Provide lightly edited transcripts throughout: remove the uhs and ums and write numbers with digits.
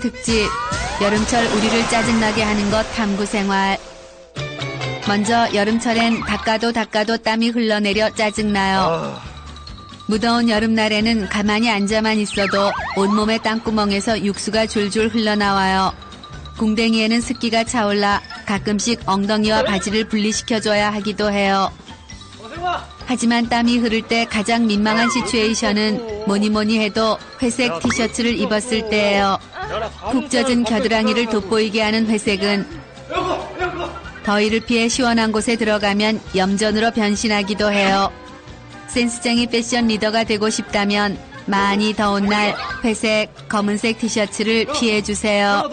특집. 여름철 우리를 짜증나게 하는 것 탐구 생활. 먼저 여름철엔 닦아도 땀이 흘러내려 짜증나요. 무더운 여름날에는 가만히 앉아만 있어도 온몸의 땅구멍에서 육수가 줄줄 흘러나와요. 궁뎅이에는 습기가 차올라 가끔씩 엉덩이와 바지를 분리시켜줘야 하기도 해요. 하지만 땀이 흐를 때 가장 민망한 시츄에이션은 뭐니 해도 회색 티셔츠를 입었을 때예요. 푹 젖은 겨드랑이를 돋보이게 하는 회색은 더위를 피해 시원한 곳에 들어가면 염전으로 변신하기도 해요. 센스쟁이 패션 리더가 되고 싶다면 많이 더운 날 회색, 검은색 티셔츠를 피해주세요.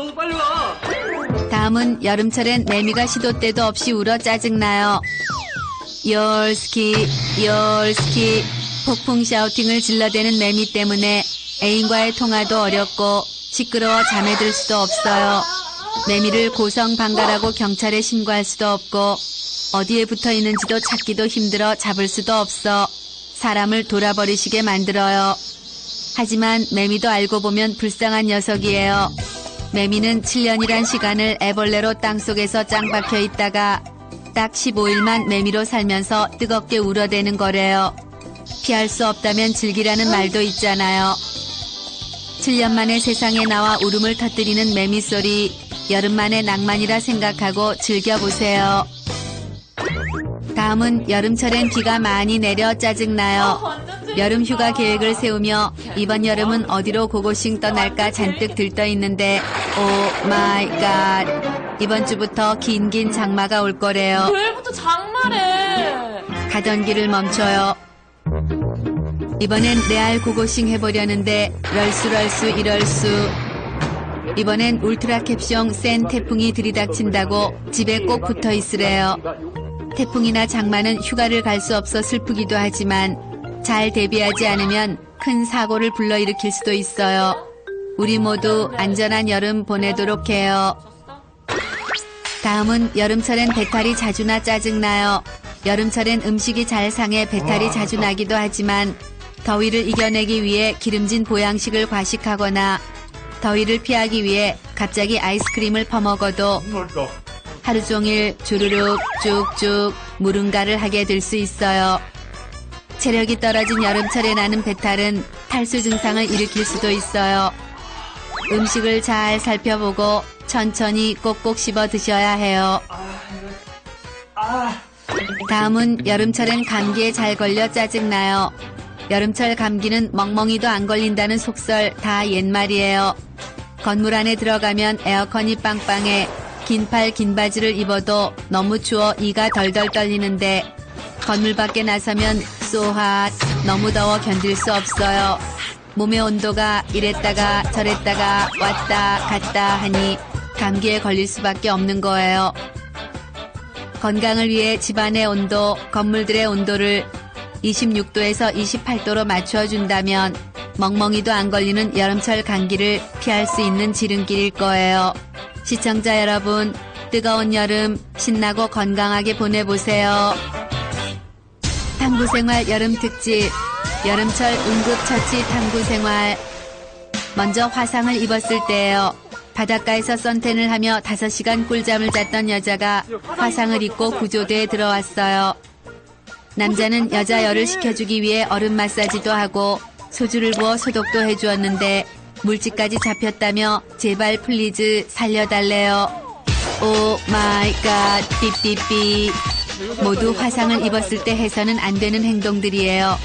다음은 여름철엔 매미가 시도 때도 없이 울어 짜증나요. 열스키 폭풍 샤우팅을 질러대는 매미 때문에 애인과의 통화도 어렵고 시끄러워 잠에 들 수도 없어요. 매미를 고성방가라고 경찰에 신고할 수도 없고 어디에 붙어 있는지도 찾기도 힘들어 잡을 수도 없어 사람을 돌아버리시게 만들어요. 하지만 매미도 알고 보면 불쌍한 녀석이에요. 매미는 7년이란 시간을 애벌레로 땅속에서 짱 박혀 있다가 딱 15일만 매미로 살면서 뜨겁게 울어대는 거래요. 피할 수 없다면 즐기라는 말도 있잖아요. 7년 만에 세상에 나와 울음을 터뜨리는 매미 소리, 여름만의 낭만이라 생각하고 즐겨보세요. 다음은 여름철엔 비가 많이 내려 짜증나요. 여름 휴가 계획을 세우며 이번 여름은 어디로 고고싱 떠날까 잔뜩 들떠있는데 오 마이 갓, 이번 주부터 긴 장마가 올 거래요. 왜부터 장마래? 가던 길을 멈춰요. 이번엔 레알 고고싱 해보려는데 럴수 이럴수. 이번엔 울트라 캡숑 센 태풍이 들이닥친다고 집에 꼭 붙어 있으래요. 태풍이나 장마는 휴가를 갈 수 없어 슬프기도 하지만 잘 대비하지 않으면 큰 사고를 불러일으킬 수도 있어요. 우리 모두 안전한 여름 보내도록 해요. 다음은 여름철엔 배탈이 자주 나 짜증나요. 여름철엔 음식이 잘 상해 배탈이 자주 나기도 하지만 더위를 이겨내기 위해 기름진 보양식을 과식하거나 더위를 피하기 위해 갑자기 아이스크림을 퍼먹어도 하루 종일 주르륵 쭉쭉 무릉가를 하게 될 수 있어요. 체력이 떨어진 여름철에 나는 배탈은 탈수 증상을 일으킬 수도 있어요. 음식을 잘 살펴보고 천천히 꼭꼭 씹어 드셔야 해요. 다음은 여름철엔 감기에 잘 걸려 짜증나요. 여름철 감기는 멍멍이도 안 걸린다는 속설 다 옛말이에요. 건물 안에 들어가면 에어컨이 빵빵해 긴 팔 긴 바지를 입어도 너무 추워 이가 덜덜 떨리는데 건물 밖에 나서면 쏘핫 너무 더워 견딜 수 없어요. 몸의 온도가 이랬다가 저랬다가 왔다 갔다 하니 감기에 걸릴 수밖에 없는 거예요. 건강을 위해 집안의 온도, 건물들의 온도를 26도에서 28도로 맞춰준다면 멍멍이도 안 걸리는 여름철 감기를 피할 수 있는 지름길일 거예요. 시청자 여러분, 뜨거운 여름 신나고 건강하게 보내보세요. 탐구생활 여름특집, 여름철 응급처치 탐구생활. 먼저 화상을 입었을 때예요. 바닷가에서 선탠을 하며 5시간 꿀잠을 잤던 여자가 화상을 입고 구조대에 들어왔어요. 남자는 여자 열을 식혀주기 위해 얼음 마사지도 하고 소주를 부어 소독도 해주었는데 물집까지 잡혔다며 제발 플리즈 살려달래요. 오 마이 갓 삐삐삐. 모두 화상을 입었을 때 해서는 안 되는 행동들이에요.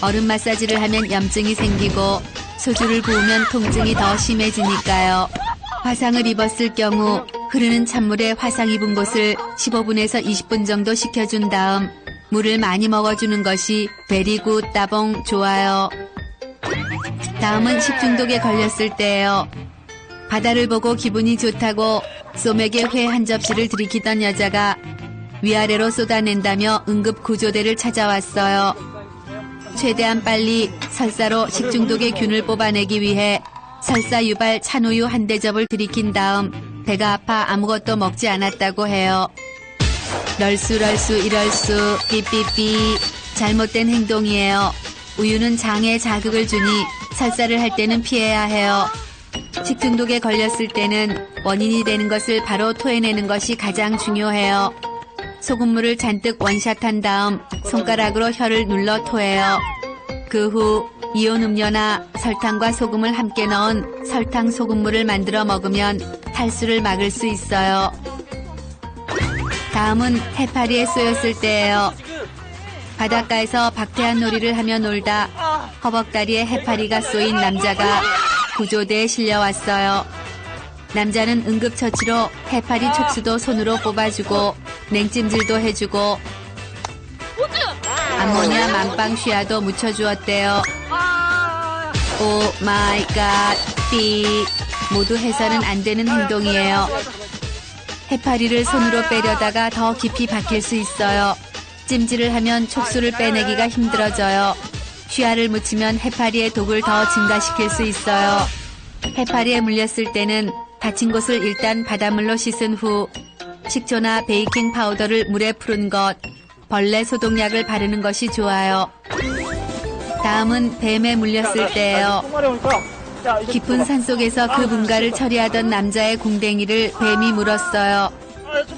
얼음 마사지를 하면 염증이 생기고 소주를 부으면 통증이 더 심해지니까요. 화상을 입었을 경우 흐르는 찬물에 화상 입은 곳을 15분에서 20분 정도 식혀준 다음 물을 많이 먹어주는 것이 베리굿 따봉 좋아요. 다음은 식중독에 걸렸을 때예요. 바다를 보고 기분이 좋다고 소맥에 회 한 접시를 들이키던 여자가 위아래로 쏟아낸다며 응급 구조대를 찾아왔어요. 최대한 빨리 설사로 식중독의 균을 뽑아내기 위해 설사 유발 찬우유 한 대접을 들이킨 다음 배가 아파 아무것도 먹지 않았다고 해요. 럴수 이럴수 삐삐삐. 잘못된 행동이에요. 우유는 장에 자극을 주니 설사를 할 때는 피해야 해요. 식중독에 걸렸을 때는 원인이 되는 것을 바로 토해내는 것이 가장 중요해요. 소금물을 잔뜩 원샷한 다음 손가락으로 혀를 눌러 토해요. 그 후 이온 음료나 설탕과 소금을 함께 넣은 설탕 소금물을 만들어 먹으면 탈수를 막을 수 있어요. 다음은 해파리에 쏘였을 때예요. 바닷가에서 박태환 놀이를 하며 놀다 허벅다리에 해파리가 쏘인 남자가 구조대에 실려왔어요. 남자는 응급처치로 해파리 촉수도 손으로 뽑아주고 냉찜질도 해주고 암모니아 만빵 쉬아도 묻혀주었대요. 오 마이 갓, 삐. 모두 해서는 안 되는 행동이에요. 해파리를 손으로 빼려다가 더 깊이 박힐 수 있어요. 찜질을 하면 촉수를 빼내기가 힘들어져요. 쉬아를 묻히면 해파리의 독을 더 증가시킬 수 있어요. 해파리에 물렸을 때는 다친 곳을 일단 바닷물로 씻은 후 식초나 베이킹 파우더를 물에 푸른 것, 벌레 소독약을 바르는 것이 좋아요. 다음은 뱀에 물렸을 때예요. 깊은 산속에서 그 분가를 처리하던 남자의 궁뎅이를 뱀이 물었어요.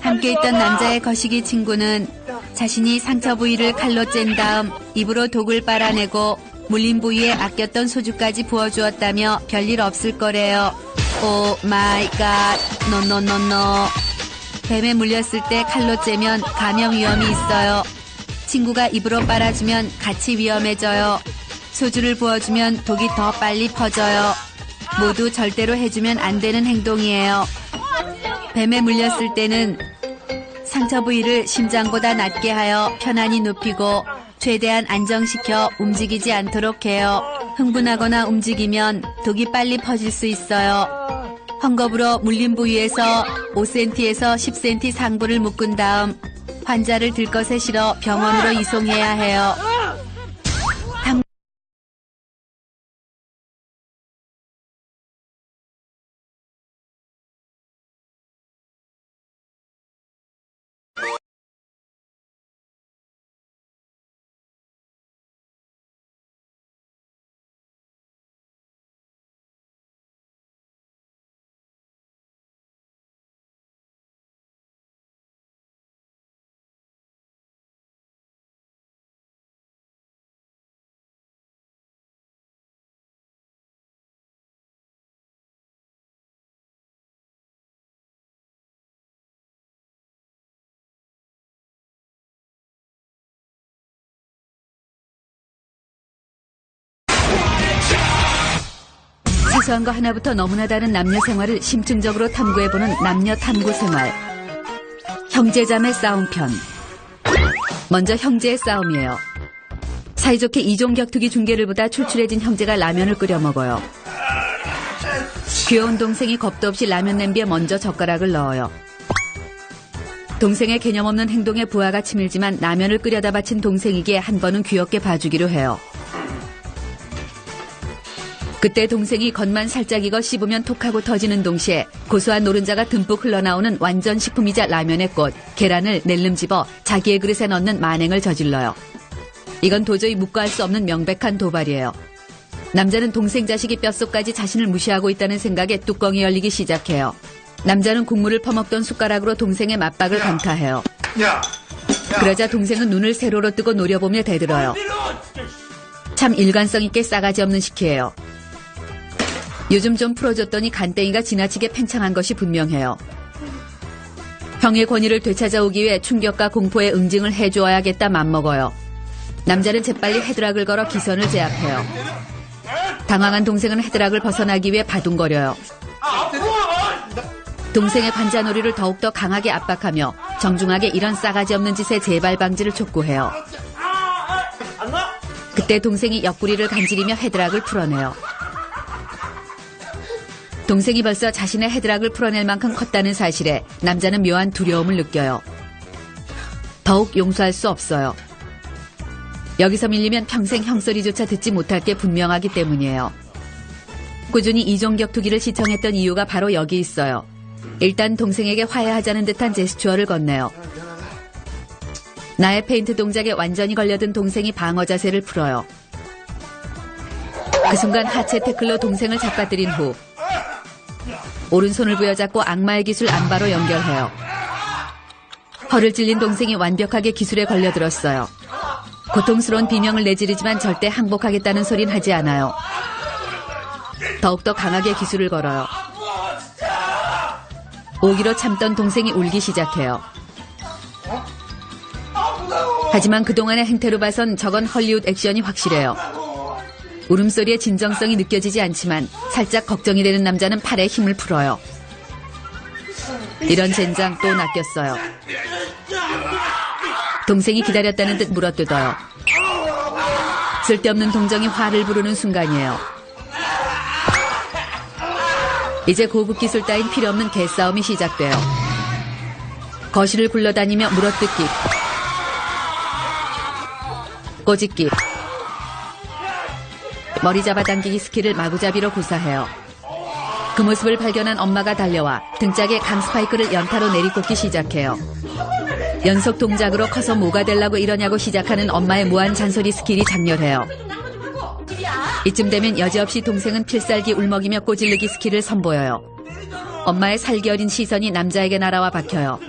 함께 있던 남자의 거시기 친구는 자신이 상처 부위를 칼로 짠 다음 입으로 독을 빨아내고 물린 부위에 아꼈던 소주까지 부어주었다며 별일 없을 거래요. 오 마이 갓, 노노노노. 뱀에 물렸을 때 칼로 째면 감염 위험이 있어요. 친구가 입으로 빨아주면 같이 위험해져요. 소주를 부어주면 독이 더 빨리 퍼져요. 모두 절대로 해주면 안 되는 행동이에요. 뱀에 물렸을 때는 상처 부위를 심장보다 낮게 하여 편안히 눕히고 최대한 안정시켜 움직이지 않도록 해요. 흥분하거나 움직이면 독이 빨리 퍼질 수 있어요. 헝겊으로 물린 부위에서 5cm에서 10cm 상부를 묶은 다음 환자를 들것에 실어 병원으로 이송해야 해요. 사소한 거 하나부터 너무나 다른 남녀 생활을 심층적으로 탐구해보는 남녀 탐구 생활. 형제자매 싸움편. 먼저 형제의 싸움이에요. 사이좋게 이종격투기 중계를 보다 출출해진 형제가 라면을 끓여 먹어요. 귀여운 동생이 겁도 없이 라면 냄비에 먼저 젓가락을 넣어요. 동생의 개념 없는 행동에 부하가 치밀지만 라면을 끓여다 바친 동생에게 한 번은 귀엽게 봐주기로 해요. 그때 동생이 겉만 살짝 익어 씹으면 톡하고 터지는 동시에 고소한 노른자가 듬뿍 흘러나오는 완전 식품이자 라면의 꽃, 계란을 낼름 집어 자기의 그릇에 넣는 만행을 저질러요. 이건 도저히 묵과할 수 없는 명백한 도발이에요. 남자는 동생 자식이 뼛속까지 자신을 무시하고 있다는 생각에 뚜껑이 열리기 시작해요. 남자는 국물을 퍼먹던 숟가락으로 동생의 맞박을 강타해요. 그러자 동생은 눈을 세로로 뜨고 노려보며 대들어요. 참 일관성 있게 싸가지 없는 시키예요. 요즘 좀 풀어줬더니 간땡이가 지나치게 팽창한 것이 분명해요. 형의 권위를 되찾아오기 위해 충격과 공포에 응징을 해주어야겠다 맘먹어요. 남자는 재빨리 헤드락을 걸어 기선을 제압해요. 당황한 동생은 헤드락을 벗어나기 위해 바둥거려요. 동생의 관자놀이를 더욱더 강하게 압박하며 정중하게 이런 싸가지 없는 짓의 재발 방지를 촉구해요. 그때 동생이 옆구리를 간지리며 헤드락을 풀어내요. 동생이 벌써 자신의 헤드락을 풀어낼 만큼 컸다는 사실에 남자는 묘한 두려움을 느껴요. 더욱 용서할 수 없어요. 여기서 밀리면 평생 형소리조차 듣지 못할 게 분명하기 때문이에요. 꾸준히 이종격투기를 시청했던 이유가 바로 여기 있어요. 일단 동생에게 화해하자는 듯한 제스처를 건네요. 나의 페인트 동작에 완전히 걸려든 동생이 방어 자세를 풀어요. 그 순간 하체 태클로 동생을 잡아들인 후 오른손을 부여잡고 악마의 기술 안바로 연결해요. 허를 찔린 동생이 완벽하게 기술에 걸려들었어요. 고통스러운 비명을 내지르지만 절대 항복하겠다는 소린 하지 않아요. 더욱더 강하게 기술을 걸어요. 오기로 참던 동생이 울기 시작해요. 하지만 그동안의 행태로 봐선 저건 헐리우드 액션이 확실해요. 울음소리의 진정성이 느껴지지 않지만 살짝 걱정이 되는 남자는 팔에 힘을 풀어요. 이런 젠장 또 낚였어요. 동생이 기다렸다는 듯 물어뜯어요. 쓸데없는 동정이 화를 부르는 순간이에요. 이제 고급 기술 따윈 필요 없는 개싸움이 시작돼요. 거실을 굴러다니며 물어뜯기, 꼬집기, 머리 잡아당기기 스킬을 마구잡이로 구사해요. 그 모습을 발견한 엄마가 달려와 등짝에 강스파이크를 연타로 내리꽂기 시작해요. 연속 동작으로 커서 뭐가 되려고 이러냐고 시작하는 엄마의 무한 잔소리 스킬이 장렬해요. 이쯤 되면 여지없이 동생은 필살기 울먹이며 꼬질르기 스킬을 선보여요. 엄마의 살기 어린 시선이 남자에게 날아와 박혀요.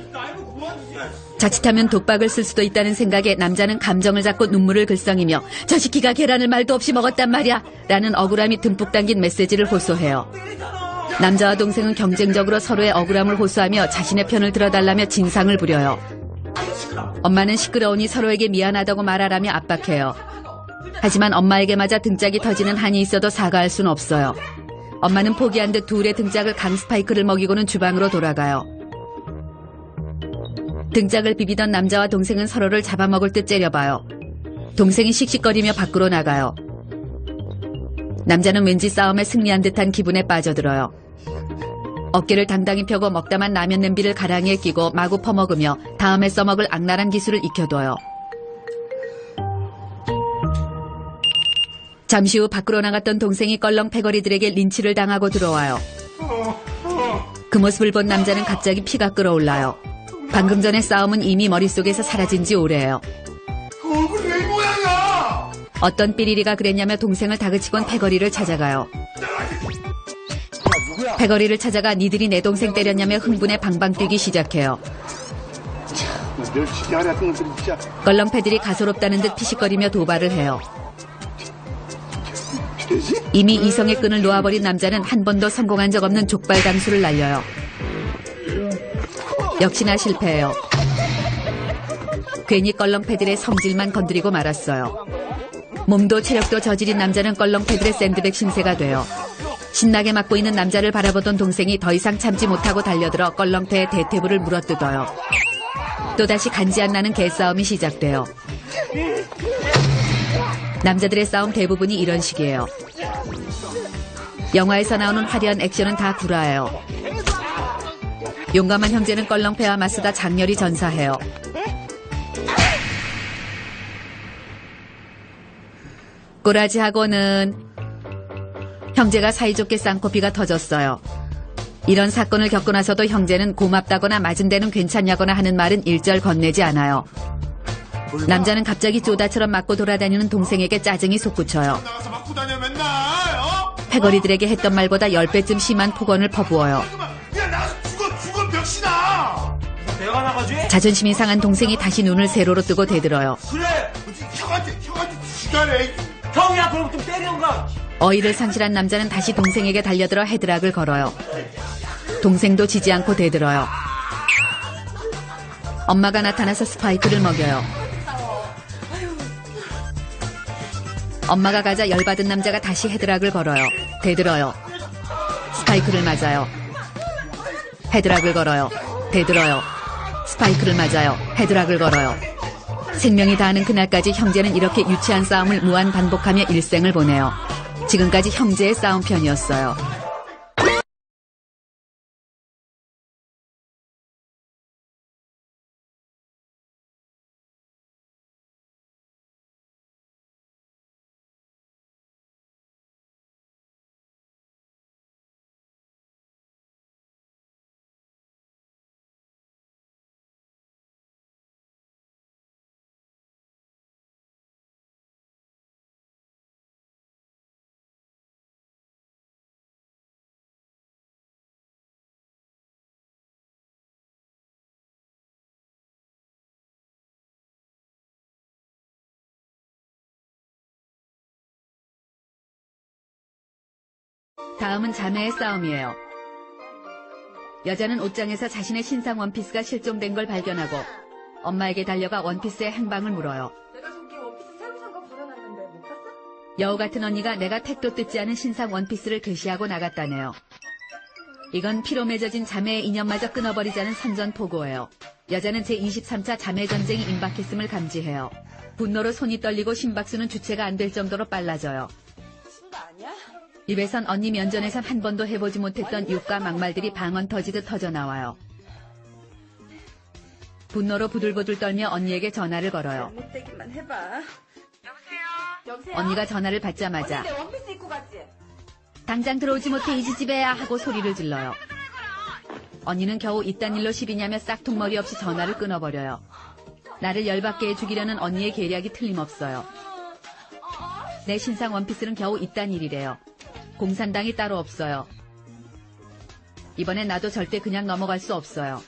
자칫하면 독박을 쓸 수도 있다는 생각에 남자는 감정을 잡고 눈물을 글썽이며 저 시키가 계란을 말도 없이 먹었단 말이야 라는 억울함이 듬뿍 담긴 메시지를 호소해요. 남자와 동생은 경쟁적으로 서로의 억울함을 호소하며 자신의 편을 들어달라며 진상을 부려요. 엄마는 시끄러우니 서로에게 미안하다고 말하라며 압박해요. 하지만 엄마에게 맞아 등짝이 터지는 한이 있어도 사과할 수는 없어요. 엄마는 포기한 듯 둘의 등짝을 강스파이크를 먹이고는 주방으로 돌아가요. 등짝을 비비던 남자와 동생은 서로를 잡아먹을 듯 째려봐요. 동생이 씩씩거리며 밖으로 나가요. 남자는 왠지 싸움에 승리한 듯한 기분에 빠져들어요. 어깨를 당당히 펴고 먹다만 라면 냄비를 가랑이에 끼고 마구 퍼먹으며 다음에 써먹을 악랄한 기술을 익혀둬요. 잠시 후 밖으로 나갔던 동생이 껄렁 패거리들에게 린치를 당하고 들어와요. 그 모습을 본 남자는 갑자기 피가 끓어올라요. 방금 전의 싸움은 이미 머릿속에서 사라진 지 오래예요. 얼굴이 왜 이 모양이야? 어떤 삐리리가 그랬냐며 동생을 다그치곤 패거리를 찾아가요. 패거리를 찾아가 니들이 내 동생 때렸냐며 흥분에 방방 뛰기 시작해요. 늘 지게 하려던 것들이 진짜. 껄렁패들이 가소롭다는 듯 피식거리며 도발을 해요. 되지? 이미 이성의 끈을 놓아버린 남자는 한 번도 성공한 적 없는 족발 강수를 날려요. 역시나 실패해요. 괜히 껄렁패들의 성질만 건드리고 말았어요. 몸도 체력도 저질인 남자는 껄렁패들의 샌드백 신세가 돼요. 신나게 맞고 있는 남자를 바라보던 동생이 더 이상 참지 못하고 달려들어 껄렁패의 대퇴부를 물어뜯어요. 또다시 간지 안 나는 개싸움이 시작돼요. 남자들의 싸움 대부분이 이런 식이에요. 영화에서 나오는 화려한 액션은 다 구라예요. 용감한 형제는 껄렁패와 맞서다 장렬히 전사해요. 꼬라지하고는 형제가 사이좋게 쌍코피가 터졌어요. 이런 사건을 겪고 나서도 형제는 고맙다거나 맞은 데는 괜찮냐거나 하는 말은 일절 건네지 않아요. 남자는 갑자기 쪼다처럼 맞고 돌아다니는 동생에게 짜증이 솟구쳐요. 나가서 맞고 다녀 맨날. 패거리들에게 했던 말보다 10배쯤 심한 폭언을 퍼부어요. 야 나가서 죽어 병신아. 내가 나가지? 자존심이 상한 동생이 다시 눈을 세로로 뜨고 대들어요. 그래. 형한테 지가래. 형이야 그럼 좀 때리던가. 어이를 상실한 남자는 다시 동생에게 달려들어 헤드락을 걸어요. 동생도 지지 않고 대들어요. 엄마가 나타나서 스파이크를 먹여요. 엄마가 가자 열받은 남자가 다시 헤드락을 걸어요. 대들어요. 스파이크를 맞아요. 헤드락을 걸어요. 대들어요. 스파이크를 맞아요. 헤드락을 걸어요. 생명이 다하는 그날까지 형제는 이렇게 유치한 싸움을 무한 반복하며 일생을 보내요. 지금까지 형제의 싸움편이었어요. 다음은 자매의 싸움이에요. 여자는 옷장에서 자신의 신상 원피스가 실종된 걸 발견하고 엄마에게 달려가 원피스의 행방을 물어요. 내가 저기 원피스 새로 산 거 버려놨는데 못 봤어? 여우 같은 언니가 내가 택도 뜯지 않은 신상 원피스를 게시하고 나갔다네요. 이건 피로 맺어진 자매의 인연마저 끊어버리자는 선전포고예요. 여자는 제23차 자매전쟁이 임박했음을 감지해요. 분노로 손이 떨리고 심박수는 주체가 안 될 정도로 빨라져요. 미친 거 아니야? 입에선 언니 면전에선 한 번도 해보지 못했던 욕과 막말들이 방언 터지듯 터져나와요. 분노로 부들부들 떨며 언니에게 전화를 걸어요. 잘못되기만 해봐. 여보세요? 언니가 전화를 받자마자 언니 내 원피스 입고 갔지? 당장 들어오지 못해 이 지집애야 하고 소리를 질러요. 언니는 겨우 이딴 일로 시비냐며 싹퉁머리 없이 전화를 끊어버려요. 나를 열받게 해주기려는 언니의 계략이 틀림없어요. 내 신상 원피스는 겨우 이딴 일이래요. 공산당이 따로 없어요. 이번엔 나도 절대 그냥 넘어갈 수 없어요.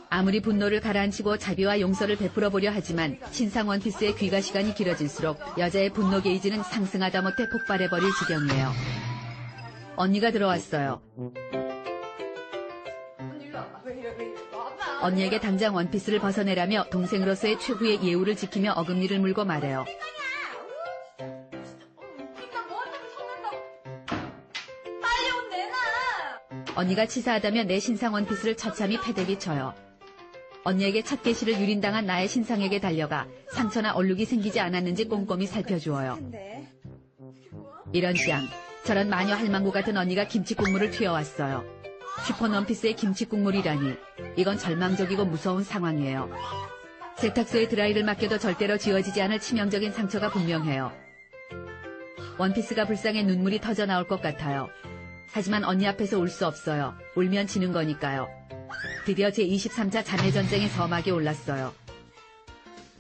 아무리 분노를 가라앉히고 자비와 용서를 베풀어 보려 하지만 신상 원피스의 귀가 시간이 길어질수록 여자의 분노 게이지는 상승하다 못해 폭발해버릴 지경이에요. 언니가 들어왔어요. 언니에게 당장 원피스를 벗어내라며 동생으로서의 최후의 예우를 지키며 어금니를 물고 말해요. 빨리 옷 내놔! 언니가 치사하다며 내 신상 원피스를 처참히 패대기 쳐요. 언니에게 첫 계시를 유린당한 나의 신상에게 달려가 상처나 얼룩이 생기지 않았는지 꼼꼼히 살펴주어요. 이런 시앙, 저런 마녀 할망구 같은 언니가 김치국물을 튀어왔어요. 슈퍼 원피스의 김치국물이라니, 이건 절망적이고 무서운 상황이에요. 세탁소에 드라이를 맡겨도 절대로 지워지지 않을 치명적인 상처가 분명해요. 원피스가 불쌍해 눈물이 터져 나올 것 같아요. 하지만 언니 앞에서 울 수 없어요. 울면 지는 거니까요. 드디어 제23차 자매전쟁의 서막이 올랐어요.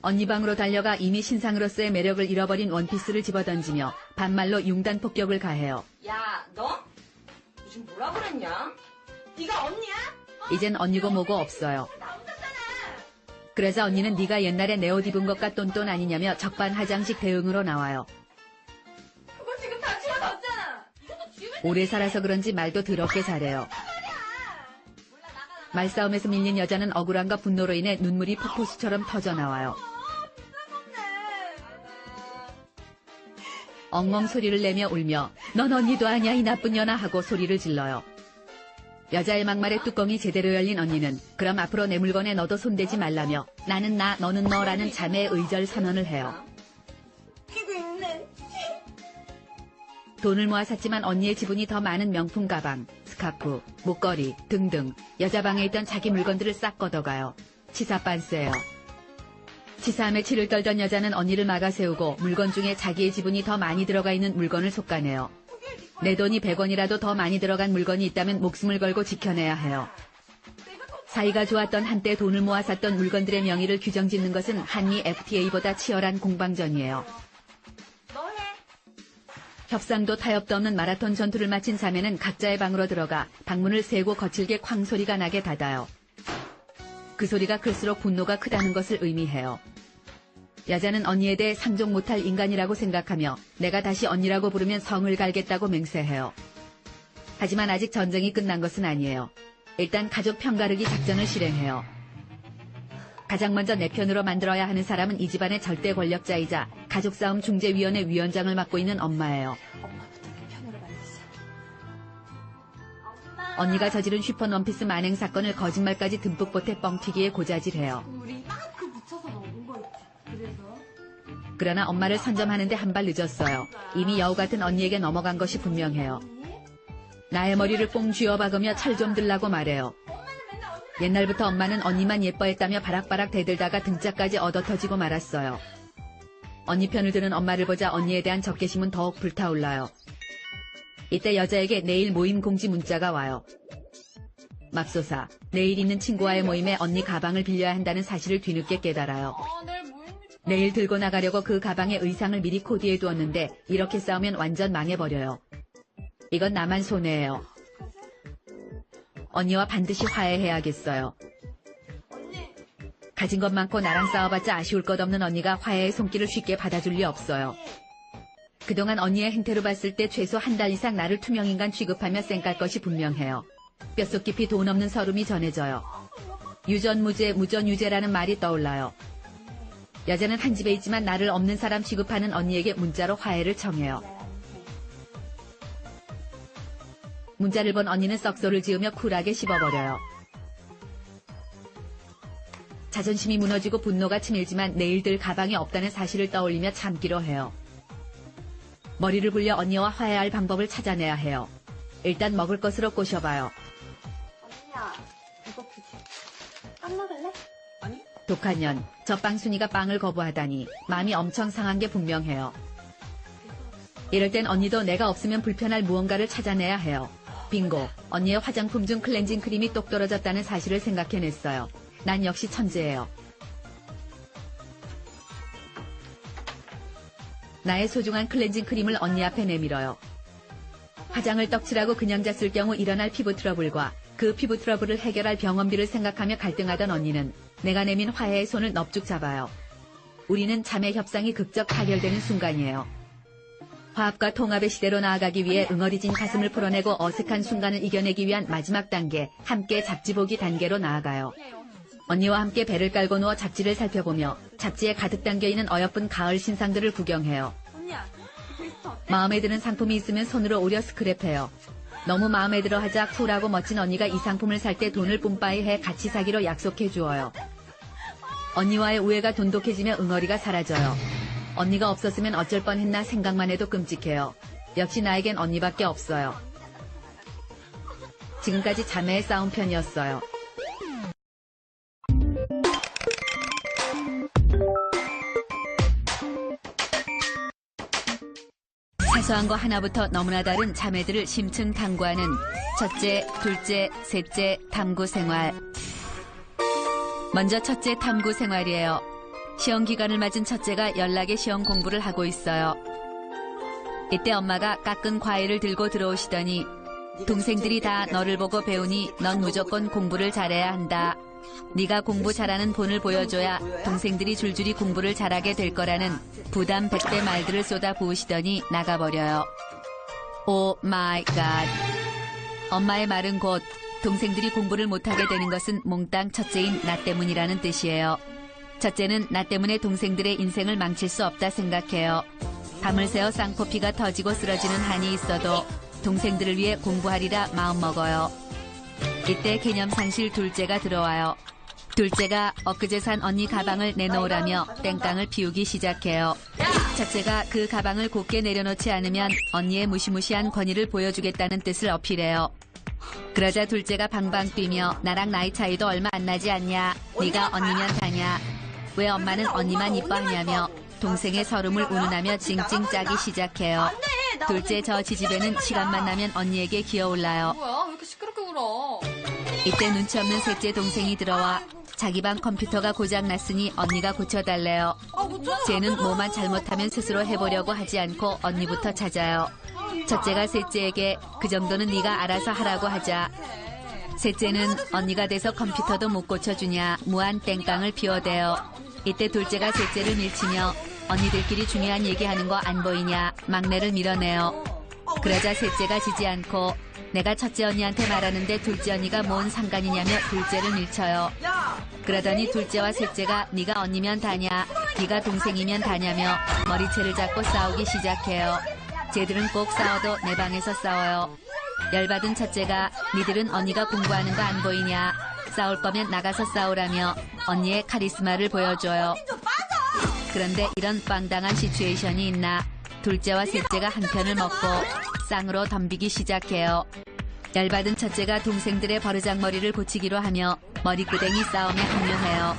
언니 방으로 달려가 이미 신상으로서의 매력을 잃어버린 원피스를 집어던지며 반말로 융단 폭격을 가해요. 야, 너? 요즘 뭐라 그랬냐? 네가 언니야? 이젠 언니고 뭐고 없어요. 그래서 언니는 네가 옛날에 내 옷 입은 것과 똔똔 아니냐며 적반하장식 대응으로 나와요. 그거 지금 다 지워졌잖아! 오래 살아서 그런지 말도 더럽게 잘해요. 말싸움에서 밀린 여자는 억울함과 분노로 인해 눈물이 폭포수처럼 터져나와요. 엉엉 소리를 내며 울며 넌 언니도 아니야 이 나쁜 년아 하고 소리를 질러요. 여자의 막말에 뚜껑이 제대로 열린 언니는 그럼 앞으로 내 물건에 너도 손대지 말라며 나는 나 너는 너라는 자매의 의절 선언을 해요. 끼고 있네. 돈을 모아 샀지만 언니의 지분이 더 많은 명품 가방, 스카프, 목걸이 등등 여자 방에 있던 자기 물건들을 싹 걷어가요. 치사 빤스예요. 치사함에 치를 떨던 여자는 언니를 막아세우고 물건 중에 자기의 지분이 더 많이 들어가 있는 물건을 속가네요. 내 돈이 100원이라도 더 많이 들어간 물건이 있다면 목숨을 걸고 지켜내야 해요. 사이가 좋았던 한때 돈을 모아 샀던 물건들의 명의를 규정짓는 것은 한미 FTA보다 치열한 공방전이에요. 협상도 타협도 없는 마라톤 전투를 마친 자매는 각자의 방으로 들어가 방문을 세고 거칠게 쾅 소리가 나게 닫아요. 그 소리가 클수록 분노가 크다는 것을 의미해요. 여자는 언니에 대해 상종 못할 인간이라고 생각하며 내가 다시 언니라고 부르면 성을 갈겠다고 맹세해요. 하지만 아직 전쟁이 끝난 것은 아니에요. 일단 가족 편가르기 작전을 실행해요. 가장 먼저 내 편으로 만들어야 하는 사람은 이 집안의 절대 권력자이자 가족싸움 중재위원회 위원장을 맡고 있는 엄마예요. 언니가 저지른 슈퍼 원피스 만행 사건을 거짓말까지 듬뿍 보태 뻥튀기에 고자질해요. 우리 마크 붙여서 먹은 거 있지. 그래서 그러나 엄마를 선점하는데 한 발 늦었어요. 이미 여우 같은 언니에게 넘어간 것이 분명해요. 나의 머리를 꽁 쥐어박으며 철 좀 들라고 말해요. 옛날부터 엄마는 언니만 예뻐했다며 바락바락 대들다가 등짝까지 얻어터지고 말았어요. 언니 편을 드는 엄마를 보자 언니에 대한 적개심은 더욱 불타올라요. 이때 여자에게 내일 모임 공지 문자가 와요. 맙소사, 내일 있는 친구와의 모임에 언니 가방을 빌려야 한다는 사실을 뒤늦게 깨달아요. 내일 들고 나가려고 그 가방에 의상을 미리 코디해 두었는데 이렇게 싸우면 완전 망해버려요. 이건 나만 손해예요. 언니와 반드시 화해해야겠어요. 가진 것 많고 나랑 싸워봤자 아쉬울 것 없는 언니가 화해의 손길을 쉽게 받아줄 리 없어요. 그동안 언니의 행태로 봤을 때 최소 한 달 이상 나를 투명인간 취급하며 쌩깔 것이 분명해요. 뼛속 깊이 돈 없는 서름이 전해져요. 유전무죄, 무전유죄라는 말이 떠올라요. 여자는 한 집에 있지만 나를 없는 사람 취급하는 언니에게 문자로 화해를 청해요. 문자를 본 언니는 썩소를 지으며 쿨하게 씹어버려요. 자존심이 무너지고 분노가 치밀지만 내일 들 가방이 없다는 사실을 떠올리며 참기로 해요. 머리를 굴려 언니와 화해할 방법을 찾아내야 해요. 일단 먹을 것으로 꼬셔봐요. 언니야, 배고프지? 빵 먹을래? 아니. 독한 년, 저 빵순이가 빵을 거부하다니 마음이 엄청 상한 게 분명해요. 이럴 땐 언니도 내가 없으면 불편할 무언가를 찾아내야 해요. 빙고, 언니의 화장품 중 클렌징 크림이 똑 떨어졌다는 사실을 생각해냈어요. 난 역시 천재예요. 나의 소중한 클렌징 크림을 언니 앞에 내밀어요. 화장을 떡칠하고 그냥 잤을 경우 일어날 피부 트러블과 그 피부 트러블을 해결할 병원비를 생각하며 갈등하던 언니는 내가 내민 화해의 손을 넙죽 잡아요. 우리는 자매 협상이 극적 타결되는 순간이에요. 화합과 통합의 시대로 나아가기 위해 응어리진 가슴을 풀어내고 어색한 순간을 이겨내기 위한 마지막 단계, 함께 잡지보기 단계로 나아가요. 언니와 함께 배를 깔고 누워 잡지를 살펴보며 잡지에 가득 담겨있는 어여쁜 가을 신상들을 구경해요. 마음에 드는 상품이 있으면 손으로 오려 스크랩해요. 너무 마음에 들어 하자 쿨하고 멋진 언니가 이 상품을 살 때 돈을 뿜빠이 해 같이 사기로 약속해 주어요. 언니와의 우애가 돈독해지며 응어리가 사라져요. 언니가 없었으면 어쩔 뻔했나 생각만 해도 끔찍해요. 역시 나에겐 언니밖에 없어요. 지금까지 자매의 싸움 편이었어요. 사소한 거 하나부터 너무나 다른 자매들을 심층 탐구하는 첫째, 둘째, 셋째 탐구 생활. 먼저 첫째 탐구 생활이에요. 시험 기간을 맞은 첫째가 연락에 시험 공부를 하고 있어요. 이때 엄마가 깎은 과일을 들고 들어오시더니 동생들이 다 너를 보고 배우니 넌 무조건 공부를 잘해야 한다. 네가 공부 잘하는 본을 보여줘야 동생들이 줄줄이 공부를 잘하게 될 거라는 부담 100배 말들을 쏟아 부으시더니 나가버려요. 오 마이 갓. 엄마의 말은 곧 동생들이 공부를 못하게 되는 것은 몽땅 첫째인 나 때문이라는 뜻이에요. 첫째는 나 때문에 동생들의 인생을 망칠 수 없다 생각해요. 밤을 새워 쌍코피가 터지고 쓰러지는 한이 있어도 동생들을 위해 공부하리라 마음먹어요. 이때 개념상실 둘째가 들어와요. 둘째가 엊그제 산 언니 가방을 내놓으라며 땡깡을 피우기 시작해요. 첫째가 그 가방을 곧게 내려놓지 않으면 언니의 무시무시한 권위를 보여주겠다는 뜻을 어필해요. 그러자 둘째가 방방 뛰며 나랑 나이 차이도 얼마 안 나지 않냐. 네가 언니면 다냐. 왜 엄마는 언니만 이뻐하냐며 동생의 서름을 운운하며 찡찡 짜기 시작해요. 둘째 저 지지배는 시간만 나면 언니에게 기어올라요. 뭐야? 왜 이렇게 시끄럽게 굴어? 이때 눈치 없는 셋째 동생이 들어와 자기 방 컴퓨터가 고장났으니 언니가 고쳐달래요. 쟤는 뭐만 잘못하면 스스로 해보려고 하지 않고 언니부터 찾아요. 첫째가 셋째에게 그 정도는 네가 알아서 하라고 하자 셋째는 언니가 돼서 컴퓨터도 못 고쳐주냐 무한 땡깡을 피워대요. 이때 둘째가 셋째를 밀치며 언니들끼리 중요한 얘기하는 거 안 보이냐 막내를 밀어내요. 그러자 셋째가 지지 않고 내가 첫째 언니한테 말하는데 둘째 언니가 뭔 상관이냐며 둘째를 밀쳐요. 그러더니 둘째와 셋째가 네가 언니면 다냐 네가 동생이면 다냐며 머리채를 잡고 싸우기 시작해요. 쟤들은 꼭 싸워도 내 방에서 싸워요. 열받은 첫째가 니들은 언니가 공부하는 거 안 보이냐 싸울 거면 나가서 싸우라며 언니의 카리스마를 보여줘요. 그런데 이런 빵당한 시츄에이션이 있나 둘째와 셋째가 한 편을 먹고 쌍으로 덤비기 시작해요. 열받은 첫째가 동생들의 버르장머리를 고치기로 하며 머리끄댕이 싸움에 합류해요.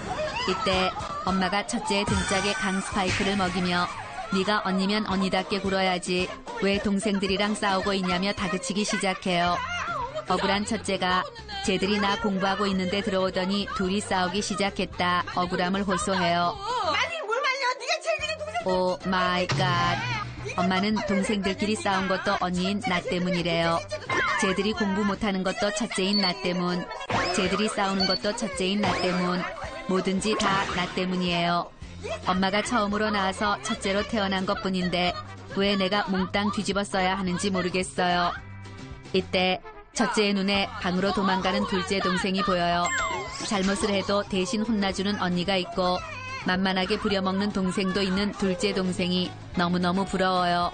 이때 엄마가 첫째의 등짝에 강 스파이크를 먹이며 네가 언니면 언니답게 굴어야지 왜 동생들이랑 싸우고 있냐며 다그치기 시작해요. 억울한 첫째가 쟤들이 나 공부하고 있는데 들어오더니 둘이 싸우기 시작했다 억울함을 호소해요. 오 마이 갓. 엄마는 동생들끼리 싸운 것도 언니인 나 때문이래요. 쟤들이 공부 못하는 것도 첫째인 나 때문. 쟤들이 싸우는 것도 첫째인 나 때문. 뭐든지 다 나 때문이에요. 엄마가 처음으로 낳아서 첫째로 태어난 것뿐인데 왜 내가 몽땅 뒤집어 써야 하는지 모르겠어요. 이때 첫째의 눈에 방으로 도망가는 둘째 동생이 보여요. 잘못을 해도 대신 혼나주는 언니가 있고 만만하게 부려먹는 동생도 있는 둘째 동생이 너무너무 부러워요.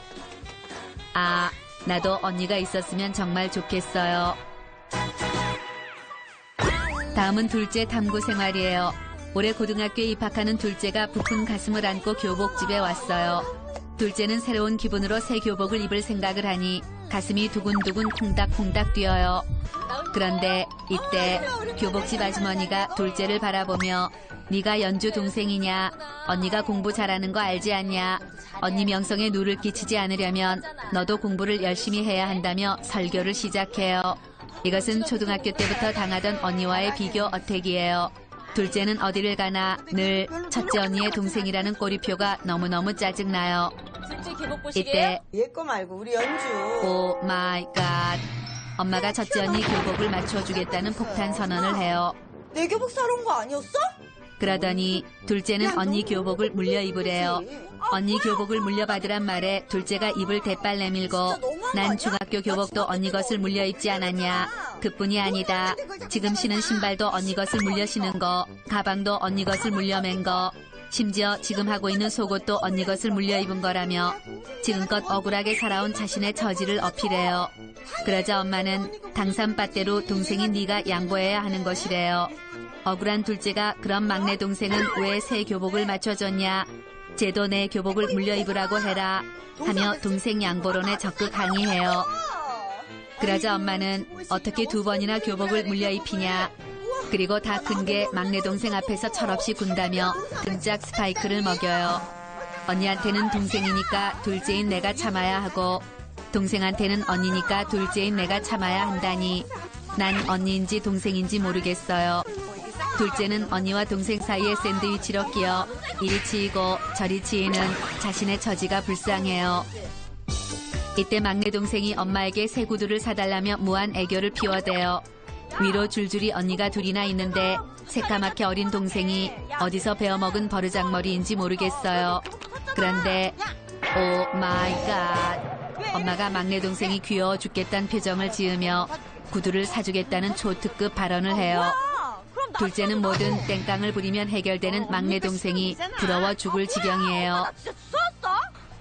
아, 나도 언니가 있었으면 정말 좋겠어요. 다음은 둘째 탐구 생활이에요. 올해 고등학교에 입학하는 둘째가 부푼 가슴을 안고 교복집에 왔어요. 둘째는 새로운 기분으로 새 교복을 입을 생각을 하니 가슴이 두근두근 콩닥콩닥 뛰어요. 그런데 이때 교복집 아주머니가 둘째를 바라보며 네가 연주 동생이냐? 언니가 공부 잘하는 거 알지 않냐? 언니 명성에 누를 끼치지 않으려면 너도 공부를 열심히 해야 한다며 설교를 시작해요. 이것은 초등학교 때부터 당하던 언니와의 비교 어택이에요. 둘째는 어디를 가나 늘 첫째 언니의 동생이라는 꼬리표가 너무너무 짜증나요. 이때 얘 거 말고 우리 연주. 오 마이 갓. 엄마가 첫째 언니 교복을 맞춰주겠다는 폭탄 선언을 해요. 내 교복 사러 온 거 아니었어? 그러더니 둘째는 언니 교복을 물려 입으래요. 언니 교복을 물려받으란 말에 둘째가 입을 대빨 내밀고 난 중학교 교복도 언니 것을 물려 입지 않았냐. 그뿐이 아니다. 지금 신은 신발도 언니 것을 물려 신은 거, 가방도 언니 것을 물려 맨 거, 심지어 지금 하고 있는 속옷도 언니 것을 물려 입은 거라며 지금껏 억울하게 살아온 자신의 처지를 어필해요. 그러자 엄마는 당산빠대로 동생인 네가 양보해야 하는 것이래요. 억울한 둘째가 그럼 막내 동생은 왜 새 교복을 맞춰줬냐? 쟤도 내 교복을 물려 입으라고 해라 하며 동생 양보론에 적극 항의해요. 그러자 엄마는 어떻게 두 번이나 교복을 물려 입히냐? 그리고 다 큰 게 막내 동생 앞에서 철없이 군다며 등짝 스파이크를 먹여요. 언니한테는 동생이니까 둘째인 내가 참아야 하고 동생한테는 언니니까 둘째인 내가 참아야 한다니 난 언니인지 동생인지 모르겠어요. 둘째는 언니와 동생 사이에 샌드위치로 끼어 이리 치이고 저리 치이는 자신의 처지가 불쌍해요. 이때 막내 동생이 엄마에게 새 구두를 사달라며 무한 애교를 피워대요. 위로 줄줄이 언니가 둘이나 있는데 새까맣게 어린 동생이 어디서 베어먹은 버르장머리인지 모르겠어요. 그런데 오 마이 갓. 엄마가 막내 동생이 귀여워 죽겠다는 표정을 지으며 구두를 사주겠다는 초특급 발언을 해요. 둘째는 뭐든 땡깡을 부리면 해결되는 막내 동생이 부러워 죽을 지경이에요.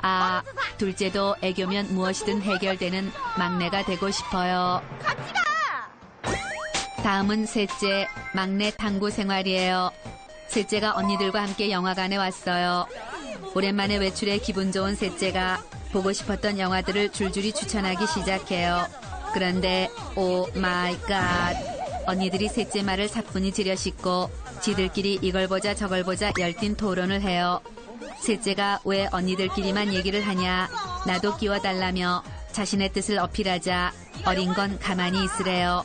아, 둘째도 애교면 무엇이든 해결되는 막내가 되고 싶어요. 다음은 셋째, 막내 탐구 생활이에요. 셋째가 언니들과 함께 영화관에 왔어요. 오랜만에 외출에 기분 좋은 셋째가 보고 싶었던 영화들을 줄줄이 추천하기 시작해요. 그런데 오 마이 갓. 언니들이 셋째 말을 사뿐히 지려씻고 지들끼리 이걸 보자 저걸 보자 열띤 토론을 해요. 셋째가 왜 언니들끼리만 얘기를 하냐, 나도 끼워달라며 자신의 뜻을 어필하자 어린 건 가만히 있으래요.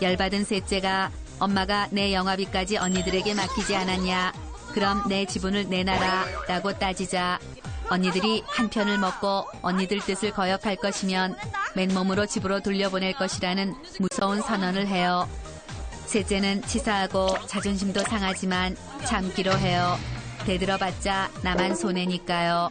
열받은 셋째가 엄마가 내 영화비까지 언니들에게 맡기지 않았냐, 그럼 내 지분을 내놔라 라고 따지자 언니들이 한 편을 먹고 언니들 뜻을 거역할 것이면 맨몸으로 집으로 돌려보낼 것이라는 무서운 선언을 해요. 셋째는 치사하고 자존심도 상하지만 참기로 해요. 대들어봤자 나만 손해니까요.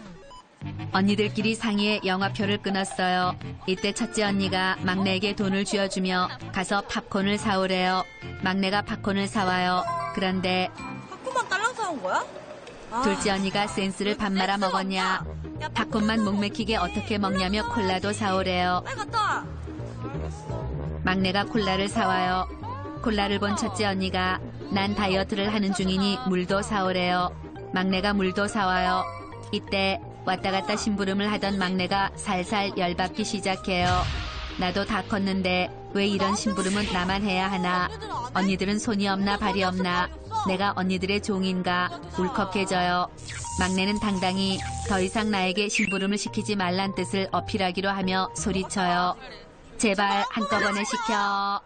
언니들끼리 상의해 영화표를 끊었어요. 이때 첫째 언니가 막내에게 돈을 쥐어주며 가서 팝콘을 사오래요. 막내가 팝콘을 사와요. 그런데 팝콘만 딸랑 사온 거야? 둘째 언니가 센스를 밥 말아 먹었냐. 팝콘만 목 맥히게 어떻게 먹냐며 콜라도 사오래요. 빨리 갔다 와. 막내가 콜라를 사와요. 콜라를 본 첫째 언니가 난 다이어트를 하는 중이니 물도 사오래요. 막내가 물도 사와요. 이때 왔다 갔다 심부름을 하던 막내가 살살 열받기 시작해요. 나도 다 컸는데 왜 이런 심부름은 나만 해야 하나. 언니들은 손이 없나 발이 없나. 내가 언니들의 종인가. 울컥해져요. 막내는 당당히 더 이상 나에게 심부름을 시키지 말란 뜻을 어필하기로 하며 소리쳐요. 제발 한꺼번에 시켜.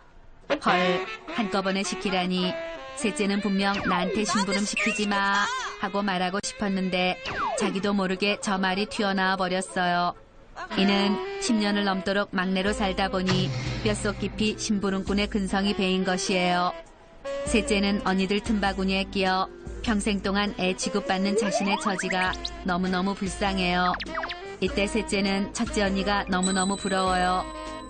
헐, 한꺼번에 시키라니. 셋째는 분명 나한테 심부름 시키지 마 하고 말하고 싶었는데 자기도 모르게 저 말이 튀어나와 버렸어요. 이는 10년을 넘도록 막내로 살다 보니 뼛속 깊이 심부름꾼의 근성이 배인 것이에요. 셋째는 언니들 틈바구니에 끼어 평생 동안 애 취급받는 자신의 처지가 너무너무 불쌍해요. 이때 셋째는 첫째 언니가 너무너무 부러워요.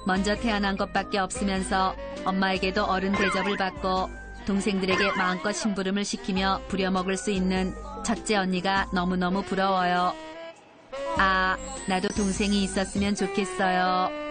먼저 태어난 것밖에 없으면서 엄마에게도 어른 대접을 받고 동생들에게 마음껏 심부름을 시키며 부려먹을 수 있는 첫째 언니가 너무너무 부러워요. 아, 나도 동생이 있었으면 좋겠어요.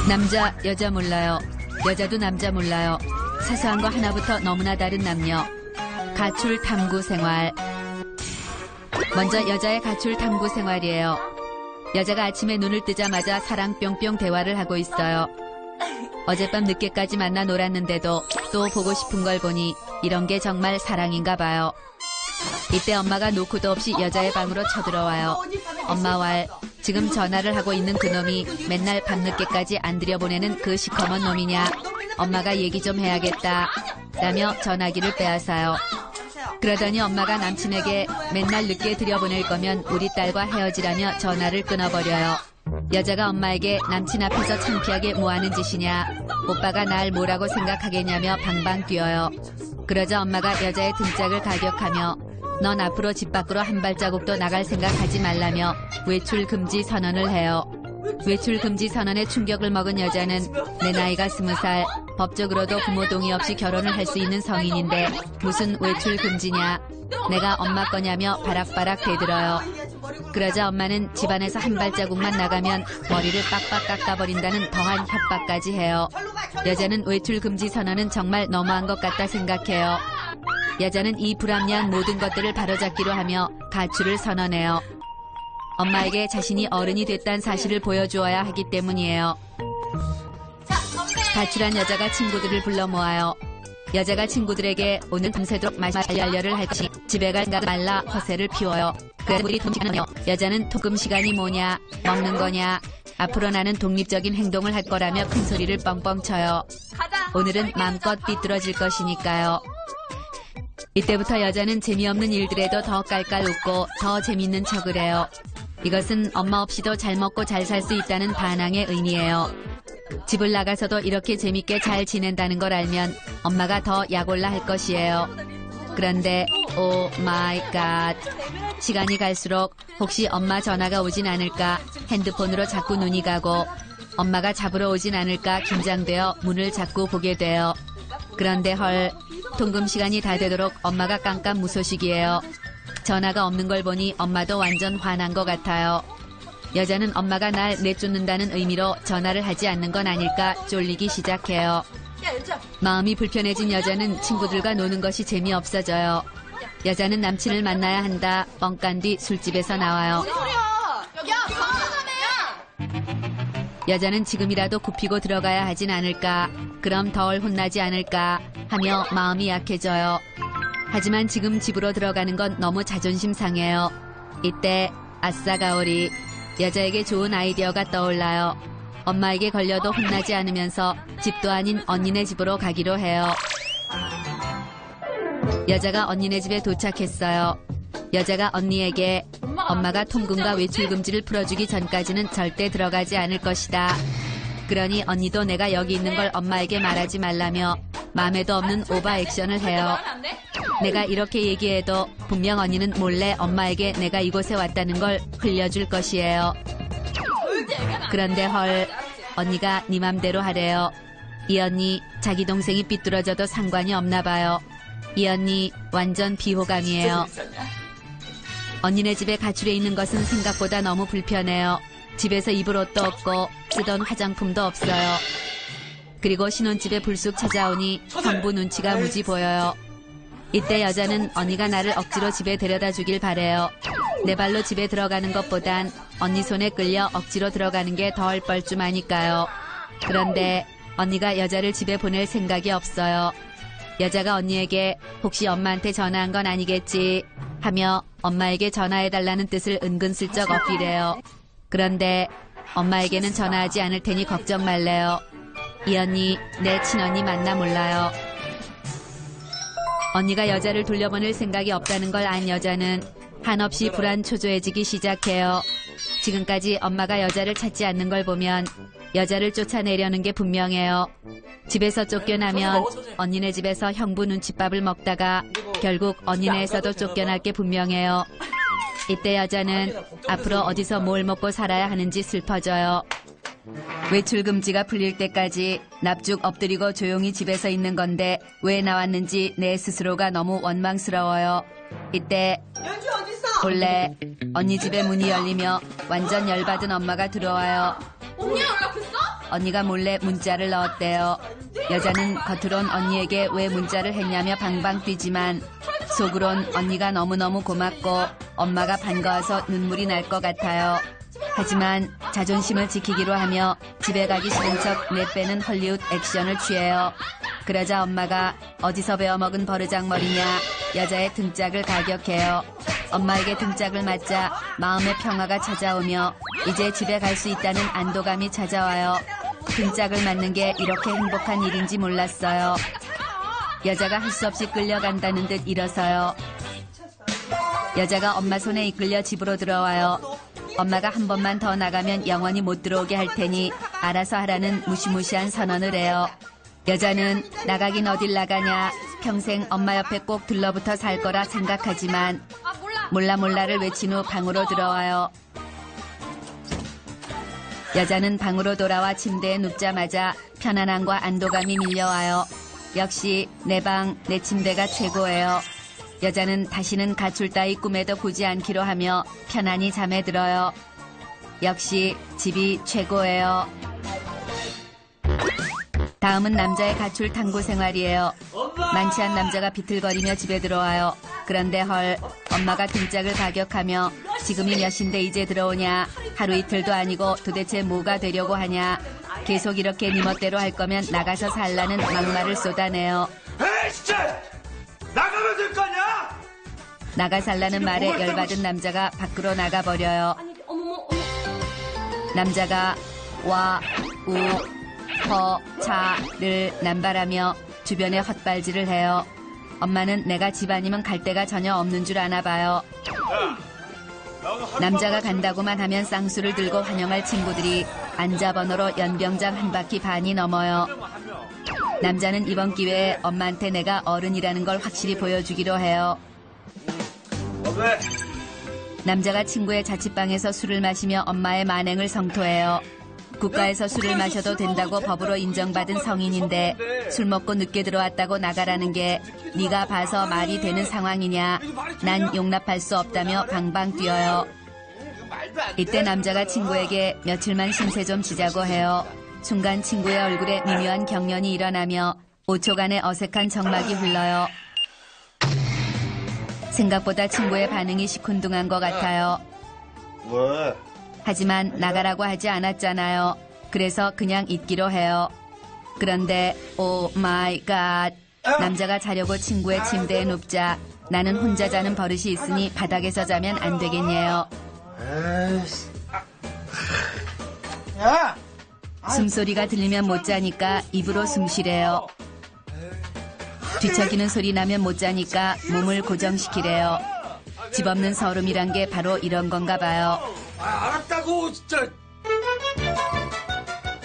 남자, 여자 몰라요. 여자도 남자 몰라요. 사소한 거 하나부터 너무나 다른 남녀. 가출 탐구 생활. 먼저 여자의 가출 탐구 생활이에요. 여자가 아침에 눈을 뜨자마자 사랑 뿅뿅 대화를 하고 있어요. 어젯밤 늦게까지 만나 놀았는데도 또 보고 싶은 걸 보니 이런 게 정말 사랑인가 봐요. 이때 엄마가 노크도 없이 여자의 방으로 쳐들어와요. 엄마 왈, 지금 전화를 하고 있는 그놈이 맨날 밤늦게까지 안 들여보내는 그 시커먼 놈이냐. 엄마가 얘기 좀 해야겠다. 라며 전화기를 빼앗아요. 그러더니 엄마가 남친에게 맨날 늦게 들여보낼 거면 우리 딸과 헤어지라며 전화를 끊어버려요. 여자가 엄마에게 남친 앞에서 창피하게 뭐하는 짓이냐. 오빠가 날 뭐라고 생각하겠냐며 방방 뛰어요. 그러자 엄마가 여자의 등짝을 가격하며 넌 앞으로 집 밖으로 한 발자국도 나갈 생각하지 말라며 외출 금지 선언을 해요. 외출 금지 선언에 충격을 먹은 여자는 내 나이가 20살, 법적으로도 부모 동의 없이 결혼을 할 수 있는 성인인데 무슨 외출 금지냐. 내가 엄마 거냐며 바락바락 대들어요. 그러자 엄마는 집안에서 한 발자국만 나가면 머리를 빡빡 깎아버린다는 더한 협박까지 해요. 여자는 외출 금지 선언은 정말 너무한 것 같다 생각해요. 여자는 이 불합리한 모든 것들을 바로잡기로 하며 가출을 선언해요. 엄마에게 자신이 어른이 됐다는 사실을 보여주어야 하기 때문이에요. 가출한 여자가 친구들을 불러 모아요. 여자가 친구들에게 오늘 밤새도록 말려를 할 것이 집에 갈까 말라 허세를 피워요. 그래서 우리 동시간은요. 여자는 토금 시간이 뭐냐, 먹는 거냐, 앞으로 나는 독립적인 행동을 할 거라며 큰 소리를 뻥뻥 쳐요. 오늘은 마음껏 삐뚤어질 것이니까요. 이때부터 여자는 재미없는 일들에도 더 깔깔 웃고 더 재밌는 척을 해요. 이것은 엄마 없이도 잘 먹고 잘 살 수 있다는 반항의 의미예요. 집을 나가서도 이렇게 재밌게 잘 지낸다는 걸 알면 엄마가 더 약올라 할 것이에요. 그런데 오 마이 갓, 시간이 갈수록 혹시 엄마 전화가 오진 않을까 핸드폰으로 자꾸 눈이 가고 엄마가 잡으러 오진 않을까 긴장되어 문을 자꾸 보게 돼요. 그런데 헐, 통금 시간이 다 되도록 엄마가 깜깜무소식이에요. 전화가 없는 걸 보니 엄마도 완전 화난 것 같아요. 여자는 엄마가 날 내쫓는다는 의미로 전화를 하지 않는 건 아닐까 쫄리기 시작해요. 마음이 불편해진 여자는 친구들과 노는 것이 재미없어져요. 여자는 남친을 만나야 한다 뻥깐 뒤 술집에서 나와요. 여자는 지금이라도 굽히고 들어가야 하진 않을까, 그럼 덜 혼나지 않을까 하며 마음이 약해져요. 하지만 지금 집으로 들어가는 건 너무 자존심 상해요. 이때 아싸 가오리, 여자에게 좋은 아이디어가 떠올라요. 엄마에게 걸려도 혼나지 않으면서 집도 아닌 언니네 집으로 가기로 해요. 여자가 언니네 집에 도착했어요. 여자가 언니에게 엄마가 통금과 외출 금지를 풀어주기 전까지는 절대 들어가지 않을 것이다. 그러니 언니도 내가 여기 있는 걸 엄마에게 말하지 말라며 마음에도 없는 오버 액션을 해요. 내가 이렇게 얘기해도 분명 언니는 몰래 엄마에게 내가 이곳에 왔다는 걸 흘려줄 것이에요. 그런데 헐, 언니가 네 맘대로 하래요. 이 언니 자기 동생이 삐뚤어져도 상관이 없나 봐요. 이 언니 완전 비호감이에요. 언니네 집에 가출해 있는 것은 생각보다 너무 불편해요. 집에서 입을 옷도 없고 쓰던 화장품도 없어요. 그리고 신혼집에 불쑥 찾아오니 형부 눈치가 무지 보여요. 이때 여자는 언니가 나를 억지로 집에 데려다 주길 바래요. 내 발로 집에 들어가는 것보단 언니 손에 끌려 억지로 들어가는 게 덜 뻘쭘하니까요. 그런데 언니가 여자를 집에 보낼 생각이 없어요. 여자가 언니에게 혹시 엄마한테 전화한 건 아니겠지 하며 엄마에게 전화해달라는 뜻을 은근슬쩍 어필해요. 그런데 엄마에게는 전화하지 않을 테니 걱정 말래요. 이 언니 내 친언니 맞나 몰라요. 언니가 여자를 돌려보낼 생각이 없다는 걸 안 여자는 한없이 불안 초조해지기 시작해요. 지금까지 엄마가 여자를 찾지 않는 걸 보면 여자를 쫓아내려는 게 분명해요. 집에서 쫓겨나면 언니네 집에서 형부 눈칫밥을 먹다가 결국 언니네에서도 쫓겨날 게 분명해요. 이때 여자는 앞으로 어디서 뭘 먹고 살아야 하는지 슬퍼져요. 외출 금지가 풀릴 때까지 납죽 엎드리고 조용히 집에서 있는 건데 왜 나왔는지 내 스스로가 너무 원망스러워요. 이때 연주 어딨어? 본래 언니 집에 문이 열리며 완전 열받은 엄마가 들어와요. 언니 연락했어? 언니가 몰래 문자를 넣었대요. 여자는 겉으론 언니에게 왜 문자를 했냐며 방방 뛰지만 속으론 언니가 너무너무 고맙고 엄마가 반가워서 눈물이 날 것 같아요. 하지만 자존심을 지키기로 하며 집에 가기 싫은 척 내빼는 헐리우드 액션을 취해요. 그러자 엄마가 어디서 배워먹은 버르장머리냐 여자의 등짝을 가격해요. 엄마에게 등짝을 맞자 마음의 평화가 찾아오며 이제 집에 갈 수 있다는 안도감이 찾아와요. 등짝을 맞는 게 이렇게 행복한 일인지 몰랐어요. 여자가 할 수 없이 끌려간다는 듯 일어서요. 여자가 엄마 손에 이끌려 집으로 들어와요. 엄마가 한 번만 더 나가면 영원히 못 들어오게 할 테니 알아서 하라는 무시무시한 선언을 해요. 여자는 나가긴 어딜 나가냐 평생 엄마 옆에 꼭 들러붙어 살 거라 생각하지만 몰라를 외친 후 방으로 들어와요. 여자는 방으로 돌아와 침대에 눕자마자 편안함과 안도감이 밀려와요. 역시 내 방, 내 침대가 최고예요. 여자는 다시는 가출 따위 꿈에도 꾸지 않기로 하며 편안히 잠에 들어요. 역시 집이 최고예요. 다음은 남자의 가출 탐구 생활이에요. 만취한 남자가 비틀거리며 집에 들어와요. 그런데 헐, 엄마가 등짝을 가격하며 지금이 몇인데 이제 들어오냐. 하루 이틀도 아니고 도대체 뭐가 되려고 하냐. 계속 이렇게 네 멋대로 할 거면 나가서 살라는 막말을 쏟아내요. 에이 진짜 나가면 될 거 아니야? 나가 살라는 말에 열받은 남자가 밖으로 나가버려요. 남자가 와, 우, 허, 차를 남발하며 주변에 헛발질을 해요. 엄마는 내가 집 아니면 갈 데가 전혀 없는 줄 아나 봐요. 남자가 간다고만 하면 쌍수를 들고 환영할 친구들이 앉아번호로 연병장 한 바퀴 반이 넘어요. 남자는 이번 기회에 엄마한테 내가 어른이라는 걸 확실히 보여주기로 해요. 남자가 친구의 자취방에서 술을 마시며 엄마의 만행을 성토해요. 국가에서 술을 마셔도 된다고 법으로 인정받은 성인인데 술 먹고 늦게 들어왔다고 나가라는 게 네가 봐서 말이 되는 상황이냐. 난 용납할 수 없다며 방방 뛰어요. 이때 남자가 친구에게 며칠만 신세 좀 지자고 해요. 순간 친구의 얼굴에 미묘한 경련이 일어나며 5초간의 어색한 정막이 흘러요. 생각보다 친구의 반응이 시큰둥한 것 같아요. 왜? 하지만 나가라고 하지 않았잖아요. 그래서 그냥 있기로 해요. 그런데 오 마이 갓. 남자가 자려고 친구의 침대에 눕자 나는 혼자 자는 버릇이 있으니 바닥에서 자면 안 되겠네요. 야! 숨소리가 들리면 못 자니까 입으로 숨 쉬래요. 뒤척이는 소리 나면 못 자니까 몸을 고정시키래요. 집 없는 서름이란 게 바로 이런 건가 봐요. 알았다고 진짜.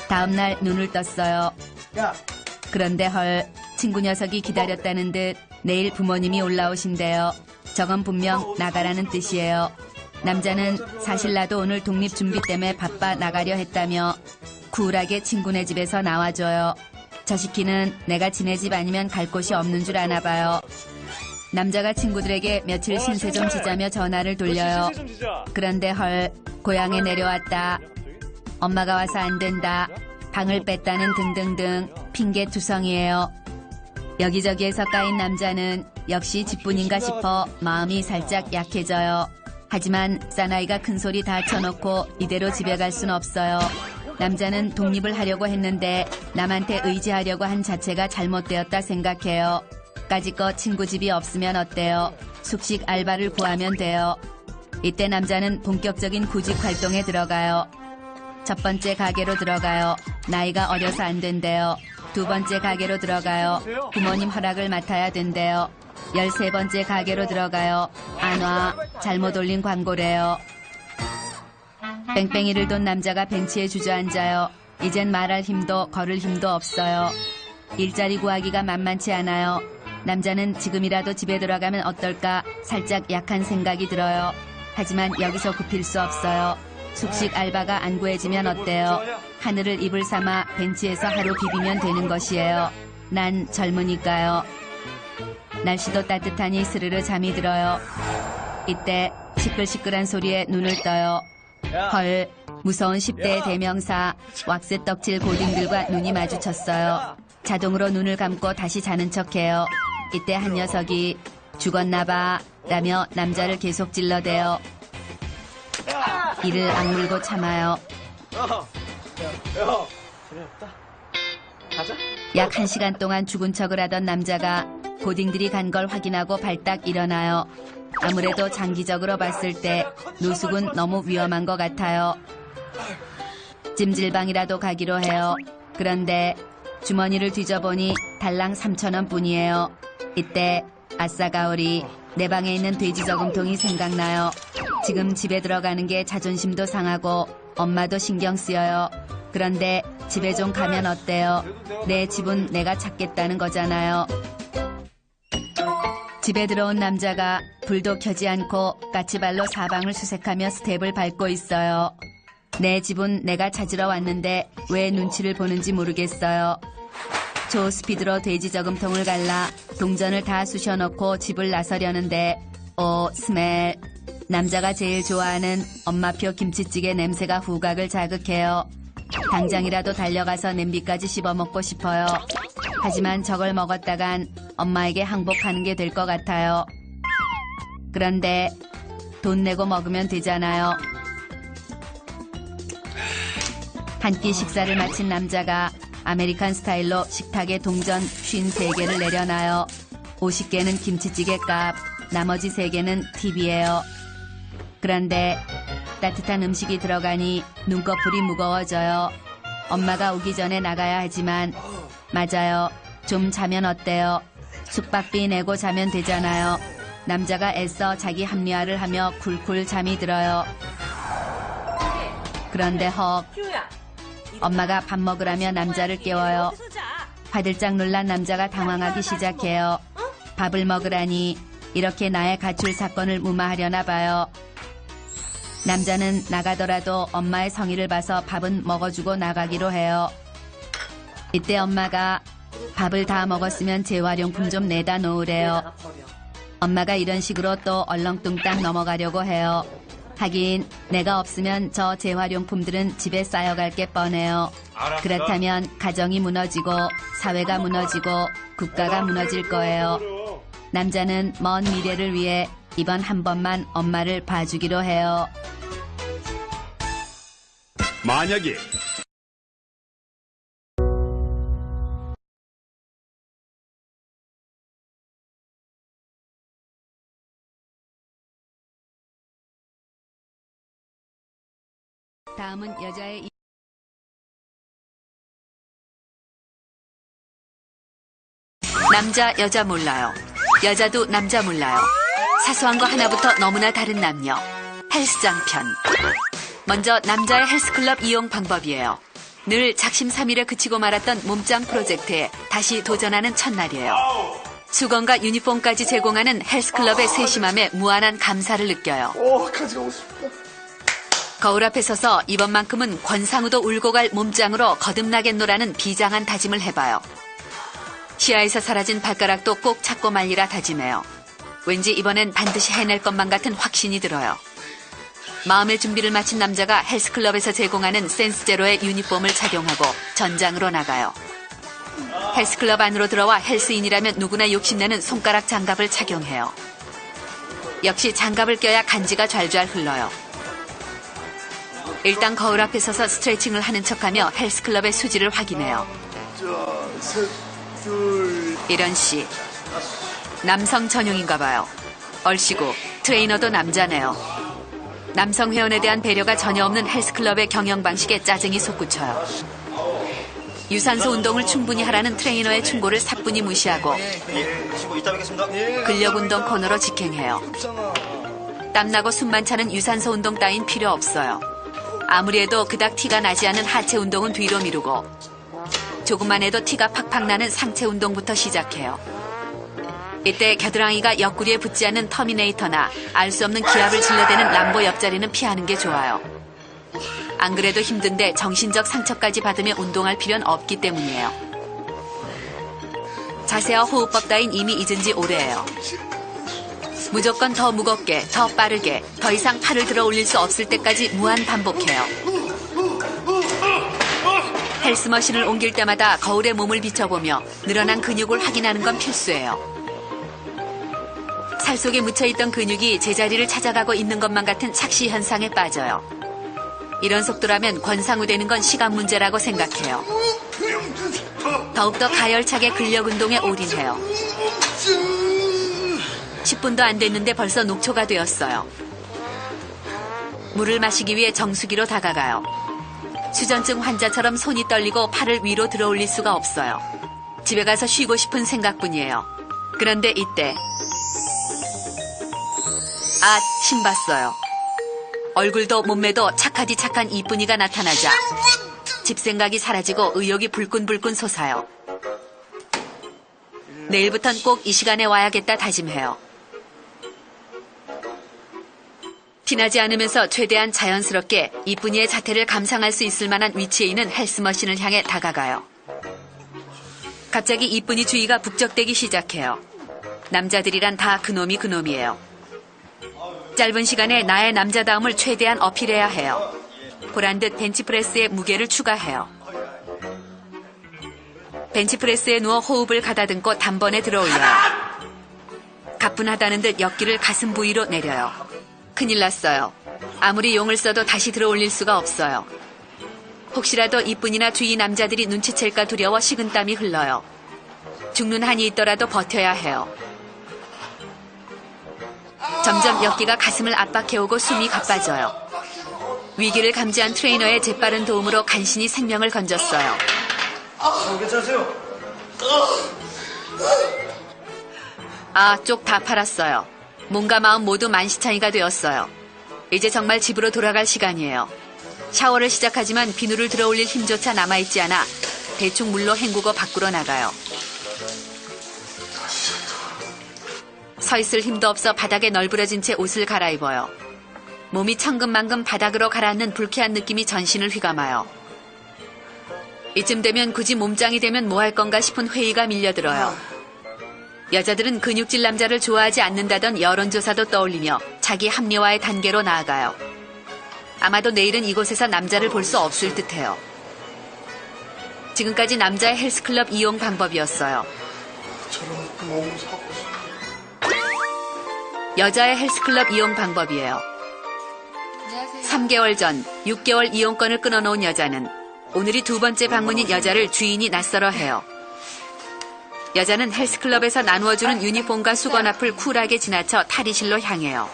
다음날 눈을 떴어요. 야, 그런데 헐, 친구 녀석이 기다렸다는 듯 내일 부모님이 올라오신대요. 저건 분명 나가라는 뜻이에요. 남자는 사실 나도 오늘 독립 준비 때문에 바빠 나가려 했다며 쿨하게 친구네 집에서 나와줘요. 저 시키는 내가 지네 집 아니면 갈 곳이 없는 줄 아나 봐요. 남자가 친구들에게 며칠 신세 좀 지자며 전화를 돌려요. 그런데 헐, 고향에 내려왔다. 엄마가 와서 안 된다. 방을 뺐다는 등등등 핑계투성이에요. 여기저기에서 까인 남자는 역시 집뿐인가 싶어 마음이 살짝 약해져요. 하지만 사나이가 큰 소리 다 쳐놓고 이대로 집에 갈 순 없어요. 남자는 독립을 하려고 했는데 남한테 의지하려고 한 자체가 잘못되었다 생각해요. 까짓거 친구 집이 없으면 어때요? 숙식 알바를 구하면 돼요. 이때 남자는 본격적인 구직 활동에 들어가요. 첫 번째 가게로 들어가요. 나이가 어려서 안 된대요. 두 번째 가게로 들어가요. 부모님 허락을 맡아야 된대요. 13번째 가게로 들어가요. 안 와. 잘못 올린 광고래요. 뺑뺑이를 돈 남자가 벤치에 주저앉아요. 이젠 말할 힘도 걸을 힘도 없어요. 일자리 구하기가 만만치 않아요. 남자는 지금이라도 집에 들어가면 어떨까 살짝 약한 생각이 들어요. 하지만 여기서 굽힐 수 없어요. 숙식 알바가 안 구해지면 어때요? 하늘을 이불 삼아 벤치에서 하루 비비면 되는 것이에요. 난 젊으니까요. 날씨도 따뜻하니 스르르 잠이 들어요. 이때 시끌시끌한 소리에 눈을 떠요. 헐, 무서운 10대의 대명사 왁스 떡칠 고딩들과 눈이 마주쳤어요. 자동으로 눈을 감고 다시 자는 척해요. 이때 한 녀석이 죽었나봐 라며 남자를 계속 찔러대요. 이를 악물고 참아요. 약 1시간 동안 죽은 척을 하던 남자가 고딩들이 간 걸 확인하고 발딱 일어나요. 아무래도 장기적으로 봤을 때 노숙은 너무 위험한 것 같아요. 찜질방이라도 가기로 해요. 그런데 주머니를 뒤져보니 달랑 3,000원 뿐이에요. 이때 아싸 가오리 내 방에 있는 돼지 저금통이 생각나요. 지금 집에 들어가는 게 자존심도 상하고 엄마도 신경 쓰여요. 그런데 집에 좀 가면 어때요? 내 집은 내가 찾겠다는 거잖아요. 집에 들어온 남자가 불도 켜지 않고 까치발로 사방을 수색하며 스텝을 밟고 있어요. 내 집은 내가 찾으러 왔는데 왜 눈치를 보는지 모르겠어요. 초스피드로 돼지 저금통을 갈라 동전을 다 쑤셔넣고 집을 나서려는데 오 스멜. 남자가 제일 좋아하는 엄마표 김치찌개 냄새가 후각을 자극해요. 당장이라도 달려가서 냄비까지 씹어먹고 싶어요. 하지만 저걸 먹었다간 엄마에게 항복하는 게 될 것 같아요. 그런데 돈 내고 먹으면 되잖아요. 한 끼 식사를 마친 남자가 아메리칸 스타일로 식탁에 동전 53개를 내려놔요. 50개는 김치찌개 값, 나머지 3개는 팁이에요. 그런데 따뜻한 음식이 들어가니 눈꺼풀이 무거워져요. 엄마가 오기 전에 나가야 하지만 맞아요. 좀 자면 어때요? 숙박비 내고 자면 되잖아요. 남자가 애써 자기 합리화를 하며 쿨쿨 잠이 들어요. 그런데 헉. 엄마가 밥 먹으라며 남자를 깨워요. 화들짝 놀란 남자가 당황하기 시작해요. 밥을 먹으라니 이렇게 나의 가출 사건을 무마하려나 봐요. 남자는 나가더라도 엄마의 성의를 봐서 밥은 먹어주고 나가기로 해요. 이때 엄마가 밥을 다 먹었으면 재활용품 좀 내다 놓으래요. 엄마가 이런 식으로 또 얼렁뚱땅 넘어가려고 해요. 하긴 내가 없으면 저 재활용품들은 집에 쌓여갈 게 뻔해요. 그렇다면 가정이 무너지고 사회가 무너지고 국가가 무너질 거예요. 남자는 먼 미래를 위해 이번 한 번만 엄마를 봐주기로 해요. 만약에 다음은 여자의 남자 여자 몰라요. 여자도 남자 몰라요. 사소한 거 하나부터 너무나 다른 남녀. 헬스장 편. 먼저 남자의 헬스클럽 이용 방법이에요. 늘 작심삼일에 그치고 말았던 몸짱 프로젝트에 다시 도전하는 첫날이에요. 수건과 유니폼까지 제공하는 헬스클럽의 세심함에 무한한 감사를 느껴요. 가져가고 싶다. 거울 앞에 서서 이번만큼은 권상우도 울고 갈 몸짱으로 거듭나겠노라는 비장한 다짐을 해봐요. 시야에서 사라진 발가락도 꼭 찾고 말리라 다짐해요. 왠지 이번엔 반드시 해낼 것만 같은 확신이 들어요. 마음의 준비를 마친 남자가 헬스클럽에서 제공하는 센스제로의 유니폼을 착용하고 전장으로 나가요. 헬스클럽 안으로 들어와 헬스인이라면 누구나 욕심내는 손가락 장갑을 착용해요. 역시 장갑을 껴야 간지가 좔좔 흘러요. 일단 거울 앞에 서서 스트레칭을 하는 척하며 헬스클럽의 수지를 확인해요. 이런 씨, 남성 전용인가 봐요. 얼씨구, 트레이너도 남자네요. 남성 회원에 대한 배려가 전혀 없는 헬스클럽의 경영 방식에 짜증이 솟구쳐요. 유산소 운동을 충분히 하라는 트레이너의 충고를 사뿐히 무시하고 근력 운동 코너로 직행해요. 땀나고 숨만 차는 유산소 운동 따윈 필요 없어요. 아무리 해도 그닥 티가 나지 않은 하체 운동은 뒤로 미루고 조금만 해도 티가 팍팍 나는 상체 운동부터 시작해요. 이때 겨드랑이가 옆구리에 붙지 않는 터미네이터나 알 수 없는 기압을 질러대는 람보 옆자리는 피하는 게 좋아요. 안 그래도 힘든데 정신적 상처까지 받으며 운동할 필요는 없기 때문이에요. 자세와 호흡법 따윈 이미 잊은 지 오래예요. 무조건 더 무겁게, 더 빠르게, 더 이상 팔을 들어 올릴 수 없을 때까지 무한 반복해요. 헬스머신을 옮길 때마다 거울에 몸을 비춰보며 늘어난 근육을 확인하는 건 필수예요. 살 속에 묻혀있던 근육이 제자리를 찾아가고 있는 것만 같은 착시 현상에 빠져요. 이런 속도라면 권상우되는 건 시간 문제라고 생각해요. 더욱더 가열차게 근력 운동에 올인해요. 10분도 안 됐는데 벌써 녹초가 되었어요. 물을 마시기 위해 정수기로 다가가요. 수전증 환자처럼 손이 떨리고 팔을 위로 들어 올릴 수가 없어요. 집에 가서 쉬고 싶은 생각뿐이에요. 그런데 이때 신봤어요. 얼굴도 몸매도 착하디 착한 이쁜이가 나타나자 집 생각이 사라지고 의욕이 불끈불끈 솟아요. 내일부턴 꼭 이 시간에 와야겠다 다짐해요. 티나지 않으면서 최대한 자연스럽게 이쁜이의 자태를 감상할 수 있을 만한 위치에 있는 헬스머신을 향해 다가가요. 갑자기 이쁜이 주위가 북적대기 시작해요. 남자들이란 다 그놈이에요. 짧은 시간에 나의 남자다움을 최대한 어필해야 해요. 보란듯 벤치프레스에 무게를 추가해요. 벤치프레스에 누워 호흡을 가다듬고 단번에 들어올려요. 가뿐하다는 듯 역기를 가슴 부위로 내려요. 큰일 났어요. 아무리 용을 써도 다시 들어올릴 수가 없어요. 혹시라도 이쁜이나 주위 남자들이 눈치챌까 두려워 식은땀이 흘러요. 죽는 한이 있더라도 버텨야 해요. 점점 역기가 가슴을 압박해오고 숨이 가빠져요. 위기를 감지한 트레이너의 재빠른 도움으로 간신히 생명을 건졌어요. 괜찮으세요? 쪽 다 팔았어요. 몸과 마음 모두 만시창이가 되었어요. 이제 정말 집으로 돌아갈 시간이에요. 샤워를 시작하지만 비누를 들어올릴 힘조차 남아있지 않아 대충 물로 헹구고 밖으로 나가요. 서 있을 힘도 없어 바닥에 널브러진 채 옷을 갈아입어요. 몸이 천근만근 바닥으로 가라앉는 불쾌한 느낌이 전신을 휘감아요. 이쯤 되면 굳이 몸짱이 되면 뭐 할 건가 싶은 회의가 밀려들어요. 여자들은 근육질 남자를 좋아하지 않는다던 여론조사도 떠올리며 자기 합리화의 단계로 나아가요. 아마도 내일은 이곳에서 남자를 볼 수 없을 듯해요. 지금까지 남자의 헬스클럽 이용 방법이었어요. 저런 몸 사고 싶어. 여자의 헬스클럽 이용 방법이에요. 안녕하세요. 3개월 전 6개월 이용권을 끊어놓은 여자는 오늘이 두 번째 방문인 여자를 주인이 낯설어 해요. 여자는 헬스클럽에서 나누어주는 유니폼과 수건 앞을 쿨하게 지나쳐 탈의실로 향해요.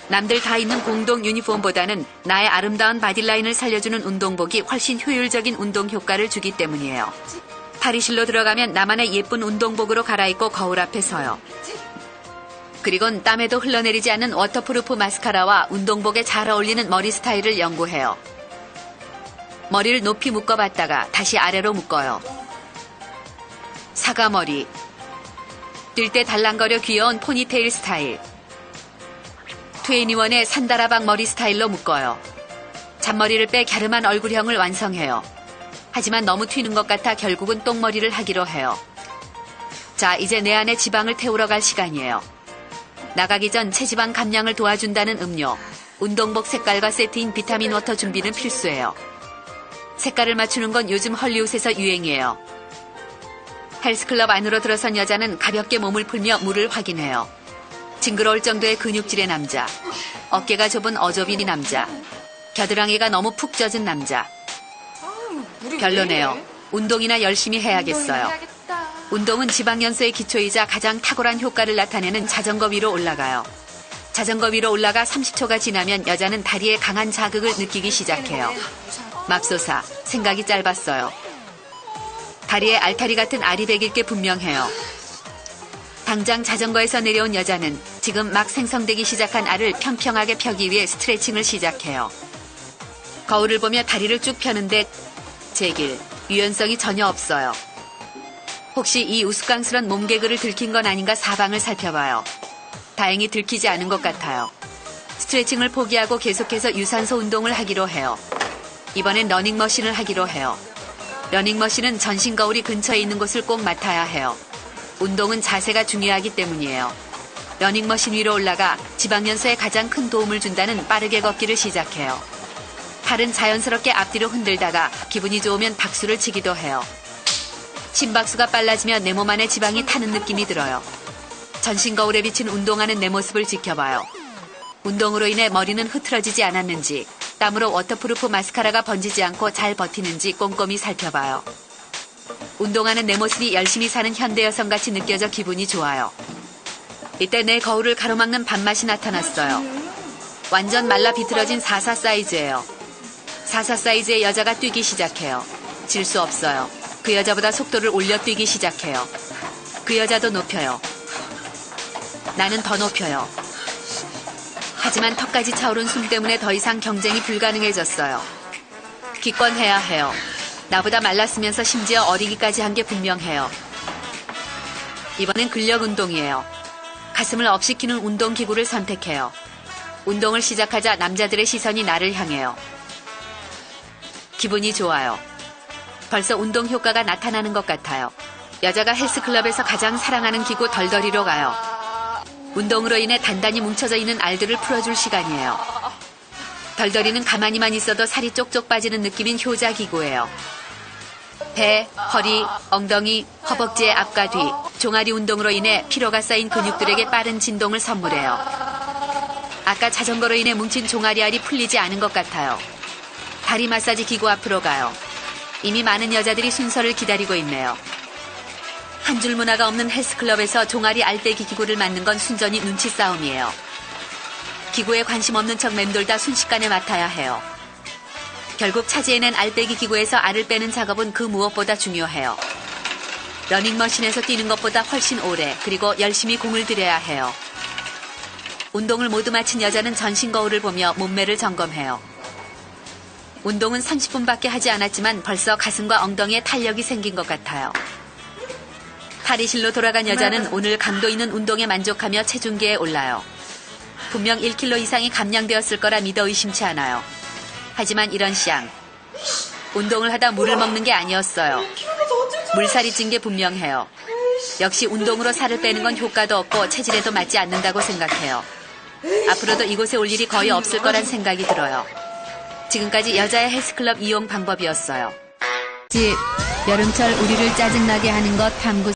남들 다 입는 공동 유니폼보다는 나의 아름다운 바디라인을 살려주는 운동복이 훨씬 효율적인 운동 효과를 주기 때문이에요. 탈의실로 들어가면 나만의 예쁜 운동복으로 갈아입고 거울 앞에 서요. 그리곤 땀에도 흘러내리지 않는 워터프루프 마스카라와 운동복에 잘 어울리는 머리 스타일을 연구해요. 머리를 높이 묶어봤다가 다시 아래로 묶어요. 사과머리, 뛸 때 달랑거려 귀여운 포니테일 스타일, 21의 산다라박 머리 스타일로 묶어요. 잔머리를 빼 갸름한 얼굴형을 완성해요. 하지만 너무 튀는 것 같아 결국은 똥머리를 하기로 해요. 자, 이제 내 안에 지방을 태우러 갈 시간이에요. 나가기 전 체지방 감량을 도와준다는 음료, 운동복 색깔과 세트인 비타민 워터 준비는 필수예요. 색깔을 맞추는 건 요즘 헐리우드에서 유행이에요. 헬스클럽 안으로 들어선 여자는 가볍게 몸을 풀며 물을 확인해요. 징그러울 정도의 근육질의 남자, 어깨가 좁은 어조비니 남자, 겨드랑이가 너무 푹 젖은 남자. 별로네요. 운동이나 열심히 해야겠어요. 운동은 지방연소의 기초이자 가장 탁월한 효과를 나타내는 자전거 위로 올라가요. 자전거 위로 올라가 30초가 지나면 여자는 다리에 강한 자극을 느끼기 시작해요. 맙소사, 생각이 짧았어요. 다리에 알타리 같은 알이 배길 게 분명해요. 당장 자전거에서 내려온 여자는 지금 막 생성되기 시작한 알을 평평하게 펴기 위해 스트레칭을 시작해요. 거울을 보며 다리를 쭉 펴는데 제길, 유연성이 전혀 없어요. 혹시 이 우스꽝스런 몸개그를 들킨 건 아닌가 사방을 살펴봐요. 다행히 들키지 않은 것 같아요. 스트레칭을 포기하고 계속해서 유산소 운동을 하기로 해요. 이번엔 러닝머신을 하기로 해요. 러닝머신은 전신 거울이 근처에 있는 곳을 꼭 맡아야 해요. 운동은 자세가 중요하기 때문이에요. 러닝머신 위로 올라가 지방연소에 가장 큰 도움을 준다는 빠르게 걷기를 시작해요. 팔은 자연스럽게 앞뒤로 흔들다가 기분이 좋으면 박수를 치기도 해요. 심박수가 빨라지면 내 몸 안에 지방이 타는 느낌이 들어요. 전신 거울에 비친 운동하는 내 모습을 지켜봐요. 운동으로 인해 머리는 흐트러지지 않았는지, 땀으로 워터프루프 마스카라가 번지지 않고 잘 버티는지 꼼꼼히 살펴봐요. 운동하는 내 모습이 열심히 사는 현대 여성같이 느껴져 기분이 좋아요. 이때 내 거울을 가로막는 밥맛이 나타났어요. 완전 말라 비틀어진 44 사이즈예요. 44 사이즈의 여자가 뛰기 시작해요. 질 수 없어요. 그 여자보다 속도를 올려 뛰기 시작해요. 그 여자도 높여요. 나는 더 높여요. 하지만 턱까지 차오른 숨 때문에 더 이상 경쟁이 불가능해졌어요. 기권해야 해요. 나보다 말랐으면서 심지어 어리기까지 한 게 분명해요. 이번엔 근력 운동이에요. 가슴을 업시키는 운동기구를 선택해요. 운동을 시작하자 남자들의 시선이 나를 향해요. 기분이 좋아요. 벌써 운동 효과가 나타나는 것 같아요. 여자가 헬스클럽에서 가장 사랑하는 기구 덜덜이로 가요. 운동으로 인해 단단히 뭉쳐져 있는 알들을 풀어줄 시간이에요. 덜덜이는 가만히만 있어도 살이 쪽쪽 빠지는 느낌인 효자기구예요. 배, 허리, 엉덩이, 허벅지의 앞과 뒤, 종아리 운동으로 인해 피로가 쌓인 근육들에게 빠른 진동을 선물해요. 아까 자전거로 인해 뭉친 종아리 알이 풀리지 않은 것 같아요. 다리 마사지 기구 앞으로 가요. 이미 많은 여자들이 순서를 기다리고 있네요. 한 줄 문화가 없는 헬스클럽에서 종아리 알떼기 기구를 맞는 건 순전히 눈치 싸움이에요. 기구에 관심 없는 척 맴돌다 순식간에 맡아야 해요. 결국 차지해낸 알떼기 기구에서 알을 빼는 작업은 그 무엇보다 중요해요. 러닝머신에서 뛰는 것보다 훨씬 오래, 그리고 열심히 공을 들여야 해요. 운동을 모두 마친 여자는 전신 거울을 보며 몸매를 점검해요. 운동은 30분밖에 하지 않았지만 벌써 가슴과 엉덩이에 탄력이 생긴 것 같아요. 탈의실로 돌아간 여자는 오늘 강도 있는 운동에 만족하며 체중계에 올라요. 분명 1kg 이상이 감량되었을 거라 믿어 의심치 않아요. 하지만 이런 쌍, 운동을 하다 물을 먹는 게 아니었어요. 물살이 찐 게 분명해요. 역시 운동으로 살을 빼는 건 효과도 없고 체질에도 맞지 않는다고 생각해요. 앞으로도 이곳에 올 일이 거의 없을 거란 생각이 들어요. 지금까지 여자의 헬스클럽 이용 방법이었어요. 여름철 우리를 짜증나게 하는 것 탐구